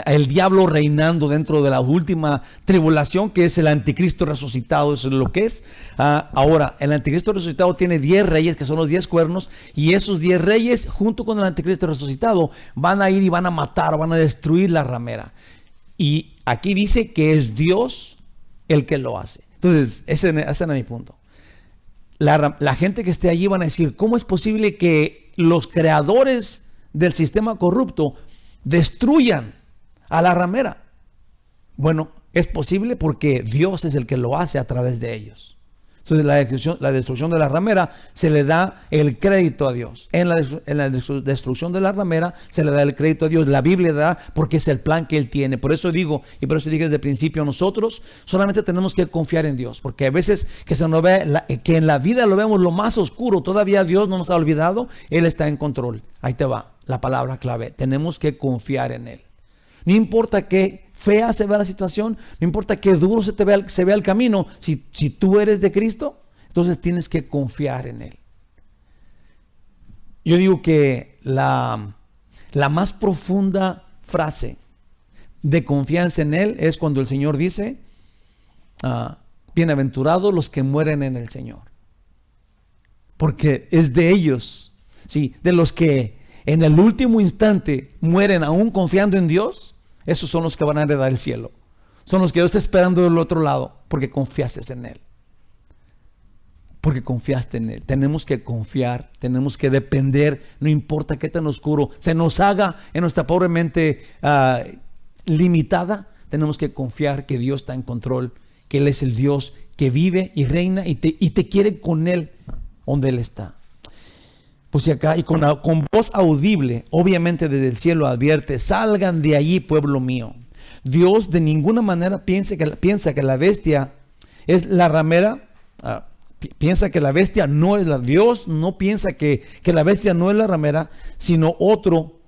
el diablo reinando dentro de la última tribulación, que es el anticristo resucitado. Eso es lo que es. Ahora, el anticristo resucitado tiene 10 reyes, que son los 10 cuernos, y esos 10 reyes, junto con el anticristo resucitado, van a ir y van a matar, van a destruir la ramera. Y aquí dice que es Dios el que lo hace. Entonces, ese era mi punto. La gente que esté allí van a decir, ¿cómo es posible que los creadores del sistema corrupto destruyan a la ramera? Bueno, es posible porque Dios es el que lo hace a través de ellos. Entonces la destrucción de la ramera se le da el crédito a Dios. En la destrucción de la ramera se le da el crédito a Dios. La Biblia da porque es el plan que Él tiene. Por eso digo, y por eso dije desde el principio, nosotros solamente tenemos que confiar en Dios. Porque a veces que se nos ve que en la vida lo vemos lo más oscuro, todavía Dios no nos ha olvidado, Él está en control. Ahí te va la palabra clave. Tenemos que confiar en Él. No importa qué fea se vea la situación, no importa qué duro se vea el camino, si tú eres de Cristo, entonces tienes que confiar en Él. Yo digo que la más profunda frase de confianza en Él es cuando el Señor dice, bienaventurados los que mueren en el Señor. Porque es de ellos, sí, de los que en el último instante mueren aún confiando en Dios. Esos son los que van a heredar el cielo. Son los que Dios está esperando del otro lado porque confiaste en Él. Porque confiaste en Él. Tenemos que confiar, tenemos que depender, no importa qué tan oscuro se nos haga en nuestra pobre mente limitada. Tenemos que confiar que Dios está en control, que Él es el Dios que vive y reina y te quiere con Él donde Él está. Pues acá, y con voz audible, obviamente desde el cielo advierte, salgan de allí, pueblo mío. Dios de ninguna manera piensa que la bestia es la ramera, piensa que la bestia no es Dios no piensa que la bestia no es la ramera, sino otro,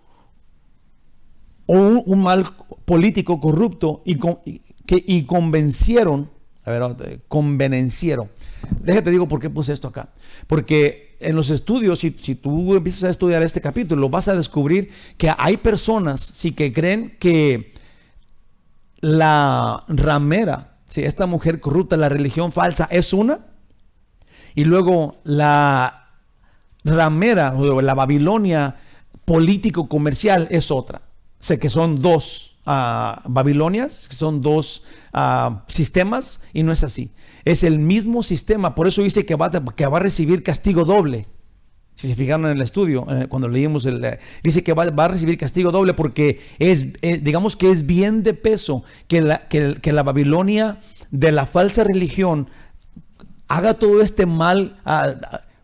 o un mal político corrupto, y convencieron. Déjate digo por qué puse esto acá. Porque en los estudios, si tú empiezas a estudiar este capítulo, vas a descubrir que hay personas sí, que creen que la ramera, sí, esta mujer corrupta, la religión falsa es una, y luego la ramera, o la Babilonia político-comercial es otra. Sé que son dos Babilonias, que son dos sistemas, y no es así. Es el mismo sistema, por eso dice que va a recibir castigo doble. Si se fijaron en el estudio, cuando leímos, dice que va a recibir castigo doble porque digamos que es bien de peso que la Babilonia de la falsa religión haga todo este mal,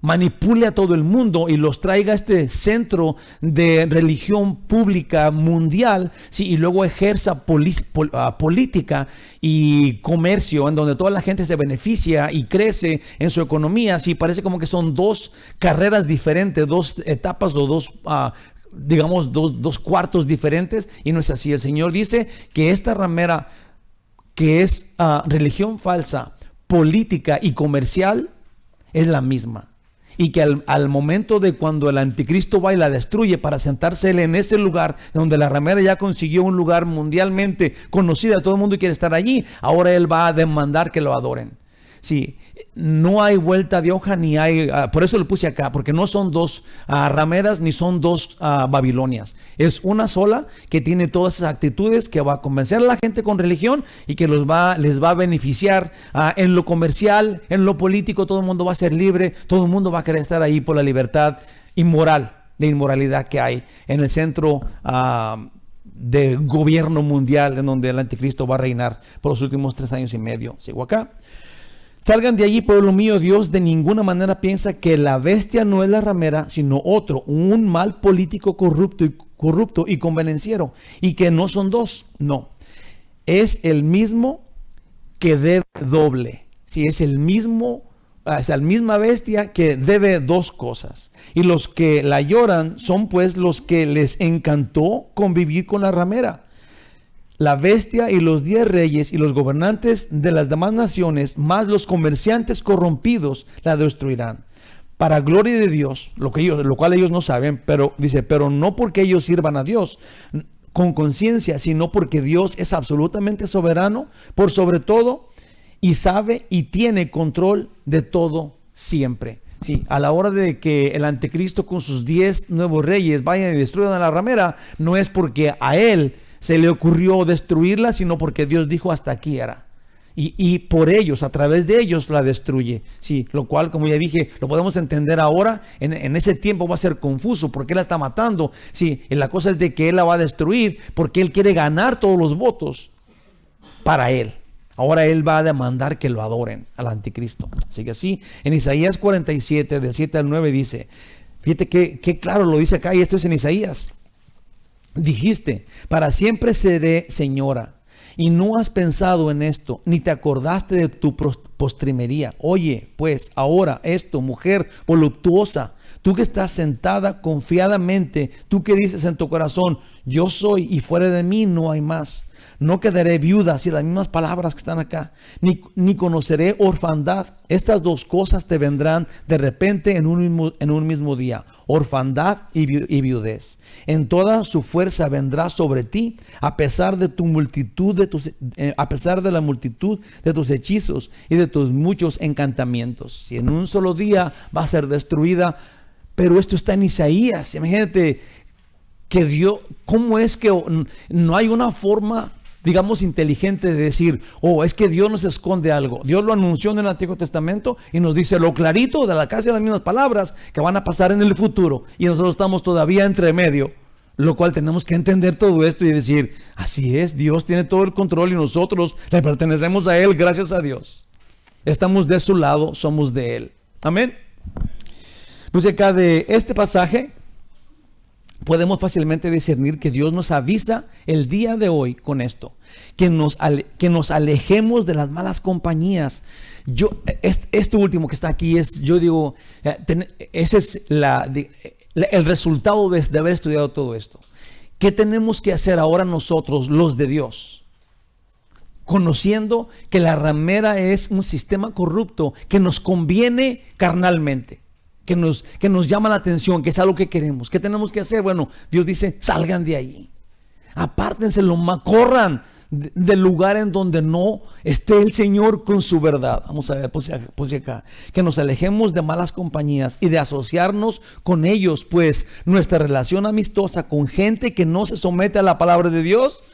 manipule a todo el mundo y los traiga a este centro de religión pública mundial, sí, y luego ejerza política y comercio en donde toda la gente se beneficia y crece en su economía. Sí, parece como que son dos carreras diferentes, dos etapas o dos cuartos diferentes, y no es así. El Señor dice que esta ramera que es religión falsa, política y comercial es la misma. Y que al momento de cuando el anticristo va y la destruye para sentarse él en ese lugar donde la ramera ya consiguió un lugar mundialmente conocido, todo el mundo quiere estar allí, ahora él va a demandar que lo adoren. Sí, no hay vuelta de hoja ni hay, por eso lo puse acá, porque no son dos rameras ni son dos Babilonias. Es una sola que tiene todas esas actitudes, que va a convencer a la gente con religión y que les va a beneficiar en lo comercial, en lo político. Todo el mundo va a ser libre, todo el mundo va a querer estar ahí por la libertad de inmoralidad que hay en el centro de gobierno mundial, en donde el anticristo va a reinar por los últimos 3 años y medio. Sigo acá. Salgan de allí, pueblo mío. Dios de ninguna manera piensa que la bestia no es la ramera, sino otro, un mal político corrupto y convenenciero, y que no son dos. No, es el mismo que debe doble. Sí, es el mismo, es la misma bestia que debe dos cosas. Y los que la lloran son pues los que les encantó convivir con la ramera. La bestia y los 10 reyes y los gobernantes de las demás naciones, más los comerciantes corrompidos, la destruirán. Para gloria de Dios, lo cual ellos no saben, pero dice, pero no porque ellos sirvan a Dios con conciencia, sino porque Dios es absolutamente soberano por sobre todo y sabe y tiene control de todo siempre. Sí, a la hora de que el anticristo con sus 10 nuevos reyes vayan y destruyan a la ramera, no es porque a él se le ocurrió destruirla, sino porque Dios dijo hasta aquí era. Y por ellos, a través de ellos la destruye. Sí, lo cual, como ya dije, lo podemos entender ahora. En ese tiempo va a ser confuso porque él la está matando. Sí, y la cosa es de que él la va a destruir porque él quiere ganar todos los votos para él. Ahora Él va a demandar que lo adoren al anticristo. Así que así, en Isaías 47, del 7 al 9 dice, fíjate que claro lo dice acá, y esto es en Isaías. Dijiste, para siempre seré señora, y no has pensado en esto, ni te acordaste de tu postrimería. Oye, pues, ahora esto, mujer voluptuosa, tú que estás sentada confiadamente, tú que dices en tu corazón, yo soy y fuera de mí no hay más. No quedaré viuda, y las mismas palabras que están acá, ni conoceré orfandad. Estas dos cosas te vendrán de repente en un mismo día, orfandad y viudez. En toda su fuerza vendrá sobre ti, a pesar de la multitud de tus hechizos y de tus muchos encantamientos. Y en un solo día va a ser destruida. Pero esto está en Isaías. Imagínate que Dios, ¿cómo es que no hay una forma, digamos, inteligente de decir, es que Dios nos esconde algo? Dios lo anunció en el Antiguo Testamento y nos dice lo clarito de casi las mismas palabras que van a pasar en el futuro, y nosotros estamos todavía entre medio, lo cual tenemos que entender todo esto y decir, así es, Dios tiene todo el control y nosotros le pertenecemos a Él, gracias a Dios. Estamos de su lado, somos de Él. Amén. Pues acá de este pasaje podemos fácilmente discernir que Dios nos avisa el día de hoy con esto, que nos alejemos de las malas compañías. Este último que está aquí ese es el resultado de haber estudiado todo esto. ¿Qué tenemos que hacer ahora nosotros, los de Dios? Conociendo que la ramera es un sistema corrupto que nos conviene carnalmente, que nos llama la atención, que es algo que queremos. ¿Qué tenemos que hacer? Bueno, Dios dice, salgan de ahí, apártense, corran del lugar en donde no esté el Señor con su verdad. Vamos a ver, pues acá, que nos alejemos de malas compañías y de asociarnos con ellos, pues nuestra relación amistosa con gente que no se somete a la palabra de Dios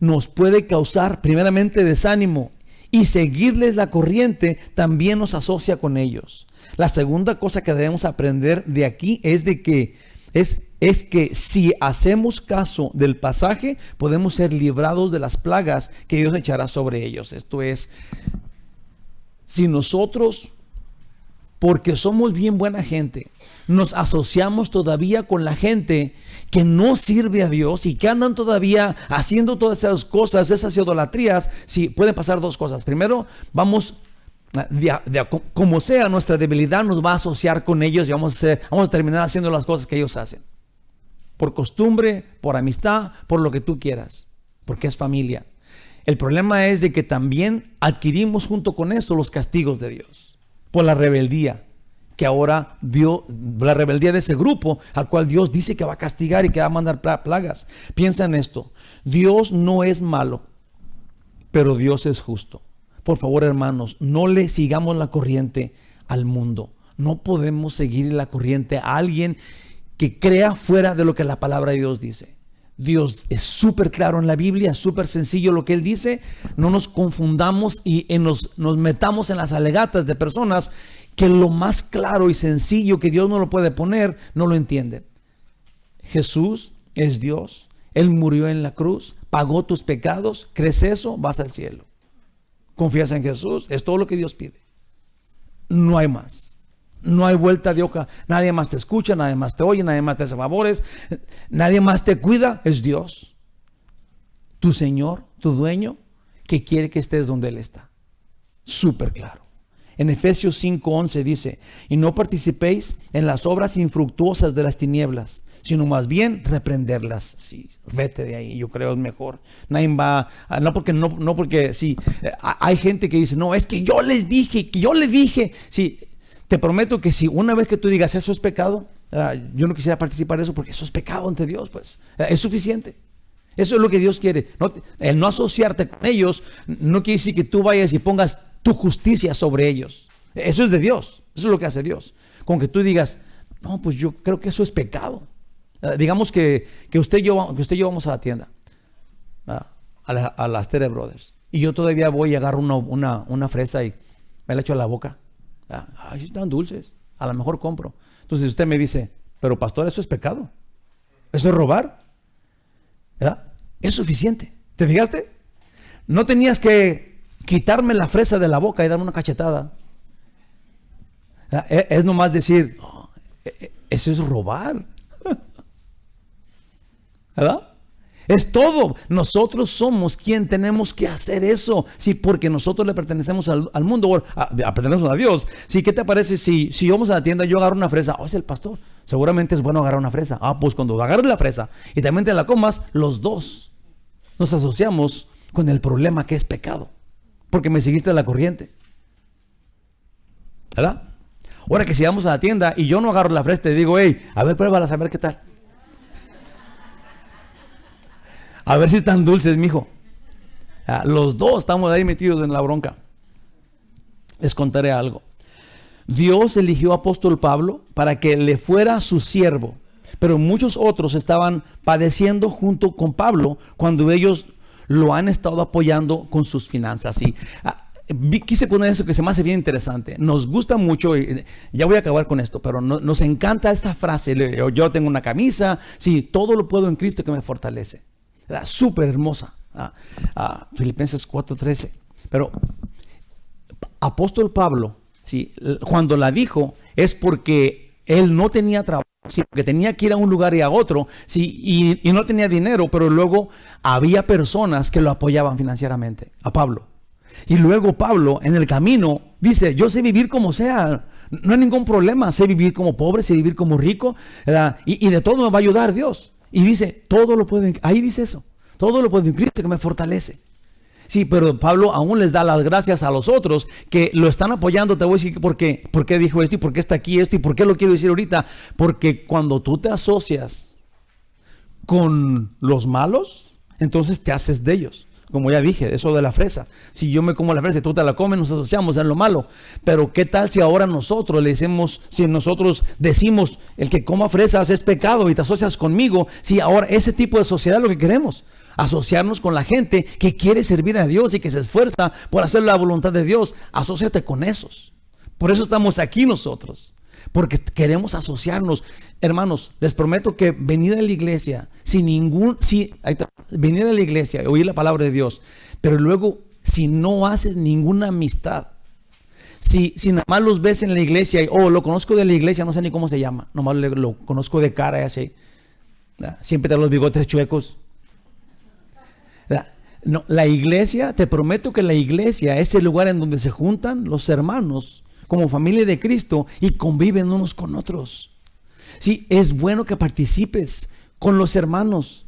nos puede causar primeramente desánimo, y seguirles la corriente también nos asocia con ellos. La segunda cosa que debemos aprender de aquí es que si hacemos caso del pasaje, podemos ser librados de las plagas que Dios echará sobre ellos. Esto es, si nosotros, porque somos bien buena gente, nos asociamos todavía con la gente que no sirve a Dios y que andan todavía haciendo todas esas cosas, esas idolatrías, sí, pueden pasar dos cosas. Primero, como sea, nuestra debilidad nos va a asociar con ellos y vamos a terminar haciendo las cosas que ellos hacen. Por costumbre, por amistad, por lo que tú quieras, porque es familia. El problema es de que también adquirimos junto con eso los castigos de Dios por la rebeldía, que ahora la rebeldía de ese grupo al cual Dios dice que va a castigar y que va a mandar plagas. Piensa en esto: Dios no es malo, pero Dios es justo. Por favor, hermanos, no le sigamos la corriente al mundo. No podemos seguir la corriente a alguien que crea fuera de lo que la palabra de Dios dice. Dios es súper claro en la Biblia, es súper sencillo lo que Él dice. No nos confundamos y nos metamos en las alegatas de personas que lo más claro y sencillo que Dios no lo puede poner, no lo entienden. Jesús es Dios. Él murió en la cruz, pagó tus pecados. ¿Crees eso? Vas al cielo. Confías en Jesús, es todo lo que Dios pide. No hay más. No hay vuelta de hoja. Nadie más te escucha, nadie más te oye, nadie más te hace favores, nadie más te cuida. Es Dios, tu Señor, tu dueño, que quiere que estés donde Él está. Súper claro. En Efesios 5:11 dice: y no participéis en las obras infructuosas de las tinieblas, sino más bien reprenderlas. Sí, vete de ahí, yo creo es mejor. Nadie va, no porque sí, hay gente que dice, no, es que yo les dije, sí, te prometo que si una vez que tú digas eso es pecado, yo no quisiera participar de eso, porque eso es pecado ante Dios, pues, es suficiente. Eso es lo que Dios quiere. El no asociarte con ellos no quiere decir que tú vayas y pongas tu justicia sobre ellos. Eso es de Dios. Eso es lo que hace Dios. Con que tú digas, no, pues yo creo que eso es pecado. Digamos que usted y yo vamos a la tienda, a las Tere Brothers, y yo todavía voy y agarro una fresa y me la echo a la boca. Ay, están dulces, a lo mejor compro. Entonces usted me dice, pero pastor, eso es pecado, eso es robar. ¿Verdad? Es suficiente. ¿Te fijaste? No tenías que quitarme la fresa de la boca y darme una cachetada. Es nomás decir, "Oh, eso es robar". ¿Verdad? Es todo. Nosotros somos quien tenemos que hacer eso. Sí, porque nosotros le pertenecemos al mundo, pertenecemos a Dios. Sí, ¿qué te parece si vamos a la tienda, yo agarro una fresa? Oh, es el pastor. Seguramente es bueno agarrar una fresa. Pues cuando agarres la fresa y también te la comas, los dos nos asociamos con el problema que es pecado. Porque me seguiste la corriente. ¿Verdad? Ahora que si vamos a la tienda y yo no agarro la fresa, te digo, hey, a ver, pruébala, a ver qué tal. A ver si están dulces, mijo. Los dos estamos ahí metidos en la bronca. Les contaré algo. Dios eligió a apóstol Pablo para que le fuera su siervo, pero muchos otros estaban padeciendo junto con Pablo cuando ellos lo han estado apoyando con sus finanzas. Y quise poner eso que se me hace bien interesante. Nos gusta mucho, y ya voy a acabar con esto, pero nos encanta esta frase. Yo tengo una camisa, sí, todo lo puedo en Cristo que me fortalece. Súper hermosa. Filipenses 4:13. Pero apóstol Pablo, sí, cuando la dijo es porque él no tenía trabajo, sí, porque tenía que ir a un lugar y a otro, sí, y no tenía dinero, pero luego había personas que lo apoyaban financieramente a Pablo. Y luego Pablo en el camino dice, yo sé vivir como sea, no hay ningún problema, sé vivir como pobre, sé vivir como rico, y de todo me va a ayudar Dios. Y dice, todo lo puedo, ahí dice eso, todo lo puedo en Cristo que me fortalece. Sí, pero Pablo aún les da las gracias a los otros que lo están apoyando. Te voy a decir por qué dijo esto y por qué está aquí esto y por qué lo quiero decir ahorita. Porque cuando tú te asocias con los malos, entonces te haces de ellos. Como ya dije, eso de la fresa. Si yo me como la fresa y tú te la comes, nos asociamos en lo malo. Pero ¿qué tal si ahora nosotros le decimos, si nosotros decimos, el que coma fresas es pecado y te asocias conmigo? Si ahora ese tipo de sociedad es lo que queremos. Asociarnos con la gente que quiere servir a Dios y que se esfuerza por hacer la voluntad de Dios. Asóciate con esos. Por eso estamos aquí nosotros. Porque queremos asociarnos. Hermanos, les prometo que venir a la iglesia venir a la iglesia, oír la palabra de Dios, pero luego si no haces ninguna amistad, si nada más los ves en la iglesia y lo conozco de la iglesia, no sé ni cómo se llama, nomás lo conozco de cara y así, siempre te los bigotes chuecos. No, la iglesia, te prometo que la iglesia es el lugar en donde se juntan los hermanos como familia de Cristo y conviven unos con otros. Sí, es bueno que participes con los hermanos.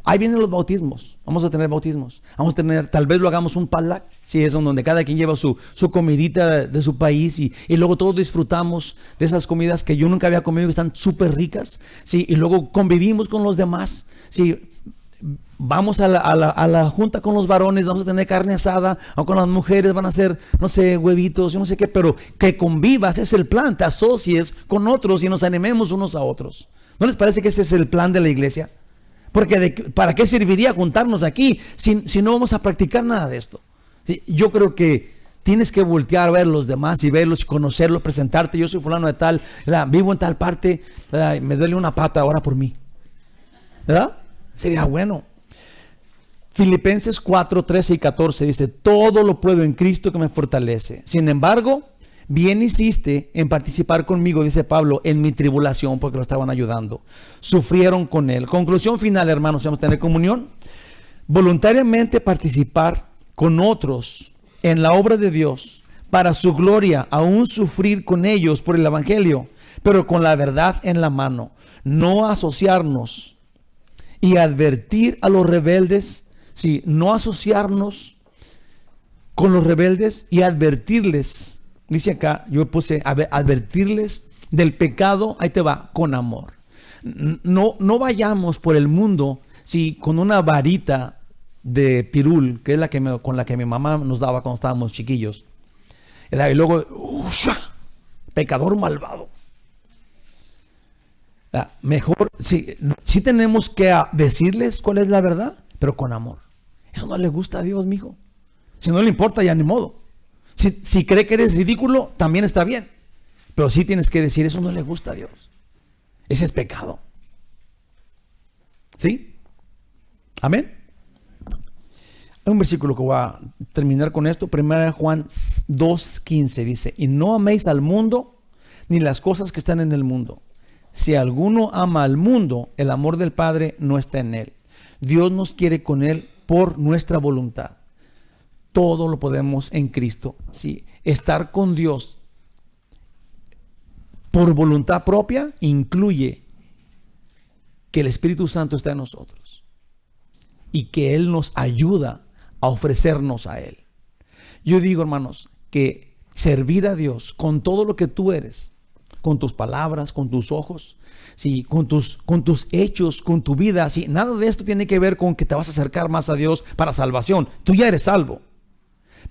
Ahí vienen los bautismos. Vamos a tener bautismos. Vamos a tener, tal vez lo hagamos un potluck. Sí, es donde cada quien lleva su comidita de su país y luego todos disfrutamos de esas comidas que yo nunca había comido, que están súper ricas. Sí, y luego convivimos con los demás. Sí, vamos a la junta con los varones, vamos a tener carne asada, o con las mujeres van a hacer, no sé, huevitos, yo no sé qué, pero que convivas, es el plan, te asocies con otros y nos animemos unos a otros. ¿No les parece que ese es el plan de la iglesia? Porque ¿para qué serviría juntarnos aquí si no vamos a practicar nada de esto? ¿Sí? Yo creo que tienes que voltear a ver los demás y verlos y conocerlos, presentarte. Yo soy fulano de tal, ¿verdad? Vivo en tal parte, ¿verdad? Me duele una pata, ora por mí, ¿verdad? Sería bueno. Filipenses 4, 13 y 14 dice, todo lo puedo en Cristo que me fortalece. Sin embargo, bien hiciste en participar conmigo, dice Pablo, en mi tribulación, porque lo estaban ayudando. Sufrieron con él. Conclusión final, hermanos, vamos a tener comunión. Voluntariamente participar con otros en la obra de Dios, para su gloria, aún sufrir con ellos por el evangelio, pero con la verdad en la mano. No asociarnos y advertir a los rebeldes. Sí, no asociarnos con los rebeldes y advertirles, dice acá, yo puse advertirles del pecado, ahí te va, con amor. No vayamos por el mundo, sí, con una varita de pirul, que es con la que mi mamá nos daba cuando estábamos chiquillos. Y luego, pecador malvado. Mejor, sí tenemos que decirles cuál es la verdad, pero con amor. Eso no le gusta a Dios, mijo. Si no le importa, ya ni modo. Si cree que eres ridículo, también está bien. Pero sí tienes que decir, eso no le gusta a Dios. Ese es pecado. ¿Sí? Amén. Hay un versículo que voy a terminar con esto. 1 Juan 2:15 dice: y no améis al mundo ni las cosas que están en el mundo. Si alguno ama al mundo, el amor del Padre no está en él. Dios nos quiere con él por nuestra voluntad. Todo lo podemos en Cristo. ¿Sí? Estar con Dios por voluntad propia incluye que el Espíritu Santo está en nosotros y que Él nos ayuda a ofrecernos a Él. Yo digo, hermanos, que servir a Dios con todo lo que tú eres, con tus palabras, con tus ojos, sí, con tus hechos, con tu vida, sí, nada de esto tiene que ver con que te vas a acercar más a Dios para salvación. Tú ya eres salvo.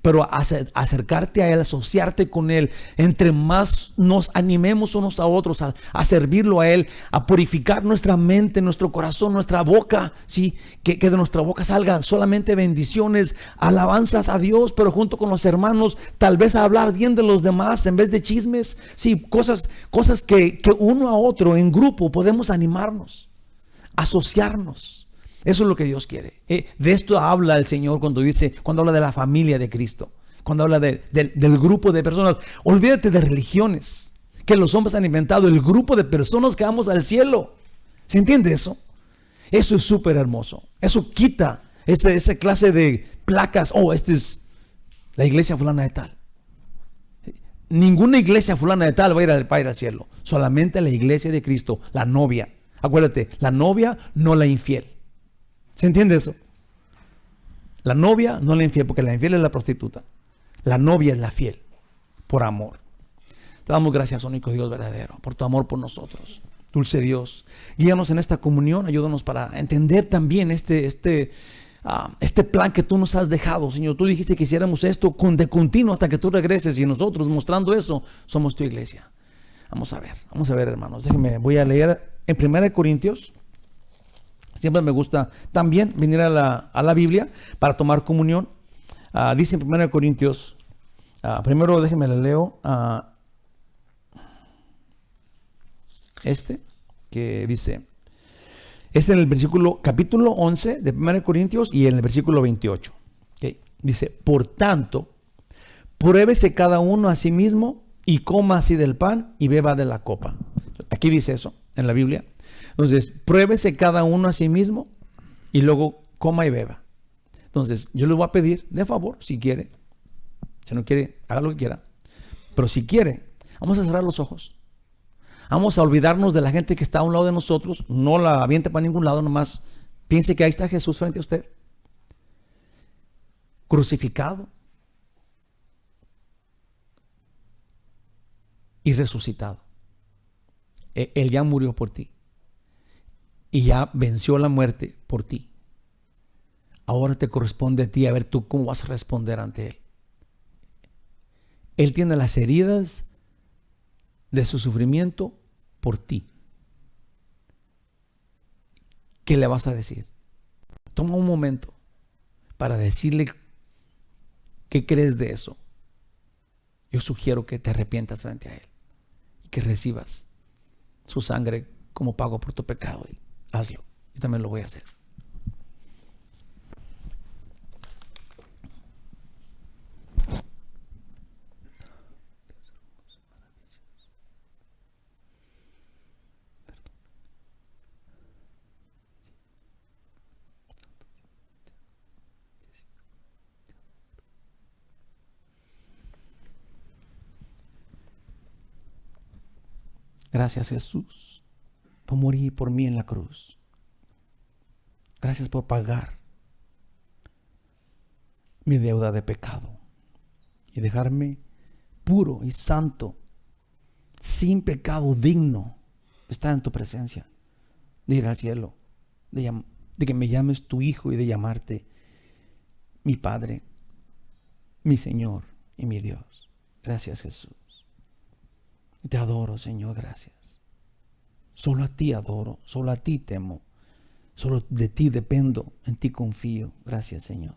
Pero acercarte a Él, asociarte con Él, entre más nos animemos unos a otros a servirlo a Él, a purificar nuestra mente, nuestro corazón, nuestra boca, ¿sí? Que de nuestra boca salgan solamente bendiciones, alabanzas a Dios, pero junto con los hermanos, tal vez a hablar bien de los demás en vez de chismes, ¿sí? Cosas que uno a otro en grupo podemos animarnos, asociarnos. Eso es lo que Dios quiere. De esto habla el Señor cuando habla de la familia de Cristo, cuando habla del grupo de personas. Olvídate de religiones que los hombres han inventado, el grupo de personas que vamos al cielo. ¿Se entiende eso? Eso es súper hermoso. Eso quita esa clase de placas. Oh, esta es la iglesia fulana de tal. Ninguna iglesia fulana de tal va a ir al cielo. Solamente la iglesia de Cristo, la novia. Acuérdate, la novia, no la infiel. ¿Se entiende eso? La novia no es la infiel, porque la infiel es la prostituta. La novia es la fiel, por amor. Te damos gracias, único Dios verdadero, por tu amor por nosotros. Dulce Dios, guíanos en esta comunión, ayúdanos para entender también este plan que tú nos has dejado, Señor. Tú dijiste que hiciéramos esto de continuo hasta que tú regreses, y nosotros, mostrando eso, somos tu iglesia. Vamos a ver, hermanos. Voy a leer en 1 Corintios. Siempre me gusta también venir a la Biblia para tomar comunión. Dice en 1 Corintios, primero déjenme le leo que dice, es en el capítulo 11 de 1 Corintios y en el versículo 28. ¿Okay? Dice, por tanto, pruébese cada uno a sí mismo y coma así del pan y beba de la copa. Aquí dice eso en la Biblia. Entonces, pruébese cada uno a sí mismo y luego coma y beba. Entonces, yo le voy a pedir, de favor, si quiere. Si no quiere, haga lo que quiera. Pero si quiere, vamos a cerrar los ojos. Vamos a olvidarnos de la gente que está a un lado de nosotros. No la aviente para ningún lado, nomás piense que ahí está Jesús frente a usted. Crucificado y resucitado. Él ya murió por ti. Y ya venció la muerte por ti. Ahora te corresponde a ti a ver tú cómo vas a responder ante Él. Él tiene las heridas de su sufrimiento por ti. ¿Qué le vas a decir? Toma un momento para decirle qué crees de eso. Yo sugiero que te arrepientas frente a Él y que recibas su sangre como pago por tu pecado. Hazlo. Yo también lo voy a hacer. Gracias, Jesús, por morir por mí en la cruz. Gracias por pagar mi deuda de pecado y dejarme puro y santo, sin pecado, digno de estar en tu presencia, de ir al cielo, de que me llames tu hijo y de llamarte mi Padre, mi Señor y mi Dios. Gracias, Jesús. Te adoro, Señor, gracias. Solo a ti adoro, solo a ti temo, solo de ti dependo, en ti confío. Gracias, Señor.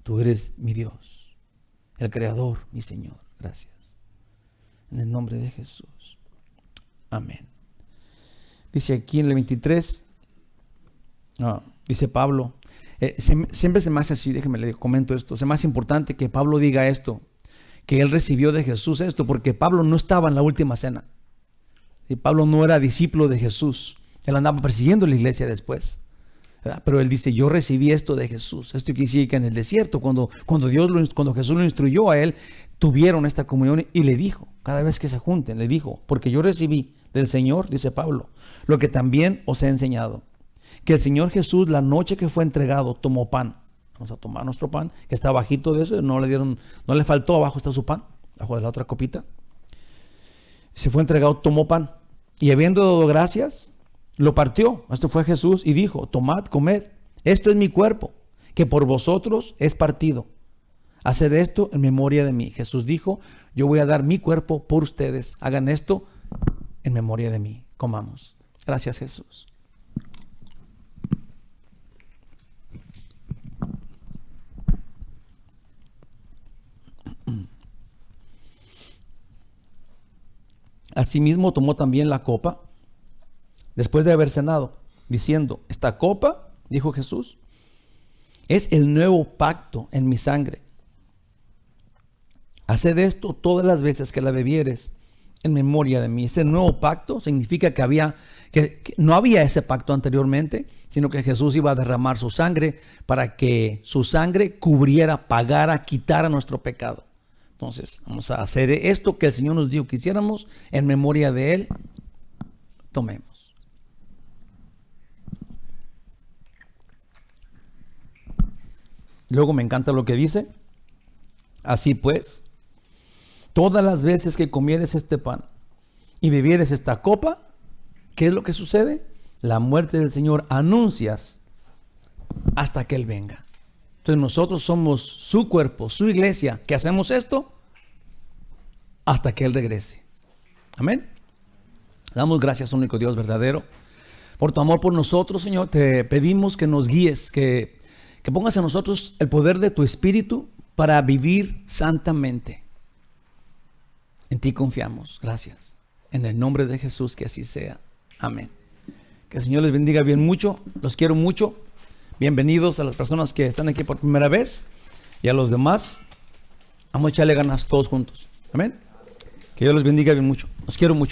Tú eres mi Dios, el Creador, mi Señor. Gracias. En el nombre de Jesús. Amén. Dice aquí en el 23, dice Pablo, Siempre se me hace así, déjeme le comento esto, se me hace importante que Pablo diga esto, que él recibió de Jesús esto, porque Pablo no estaba en la última cena. Y Pablo no era discípulo de Jesús, él andaba persiguiendo la iglesia después, ¿verdad? Pero él dice, yo recibí esto de Jesús. Esto quiere decir que en el desierto, cuando Jesús lo instruyó a él, tuvieron esta comunión y le dijo, cada vez que se junten, le dijo, porque yo recibí del Señor, dice Pablo, lo que también os he enseñado, que el Señor Jesús, la noche que fue entregado, tomó pan. Vamos a tomar nuestro pan, que está bajito de eso, no le faltó, abajo está su pan, abajo de la otra copita. Se fue entregado, tomó pan, y habiendo dado gracias, lo partió. Esto fue Jesús, y dijo, tomad, comed, esto es mi cuerpo, que por vosotros es partido. Haced esto en memoria de mí. Jesús dijo, yo voy a dar mi cuerpo por ustedes. Hagan esto en memoria de mí. Comamos. Gracias, Jesús. Asimismo tomó también la copa, después de haber cenado, diciendo, esta copa, dijo Jesús, es el nuevo pacto en mi sangre. Haced esto todas las veces que la bebieres en memoria de mí. Ese nuevo pacto significa que no había ese pacto anteriormente, sino que Jesús iba a derramar su sangre para que su sangre cubriera, pagara, quitara nuestro pecado. Entonces, vamos a hacer esto que el Señor nos dijo que hiciéramos en memoria de Él. Tomemos. Luego me encanta lo que dice. Así pues, todas las veces que comieres este pan y bebieres esta copa, ¿qué es lo que sucede? La muerte del Señor anuncias hasta que Él venga. Entonces nosotros somos su cuerpo, su iglesia, que hacemos esto hasta que Él regrese. Amén. Damos gracias, único Dios verdadero, por tu amor por nosotros, Señor. Te pedimos que nos guíes, que pongas en nosotros el poder de tu Espíritu para vivir santamente. En ti confiamos. Gracias. En el nombre de Jesús, que así sea. Amén. Que el Señor les bendiga bien mucho. Los quiero mucho. Bienvenidos a las personas que están aquí por primera vez y a los demás. Vamos a echarle ganas todos juntos. Amén. Que Dios les bendiga bien mucho. Los quiero mucho.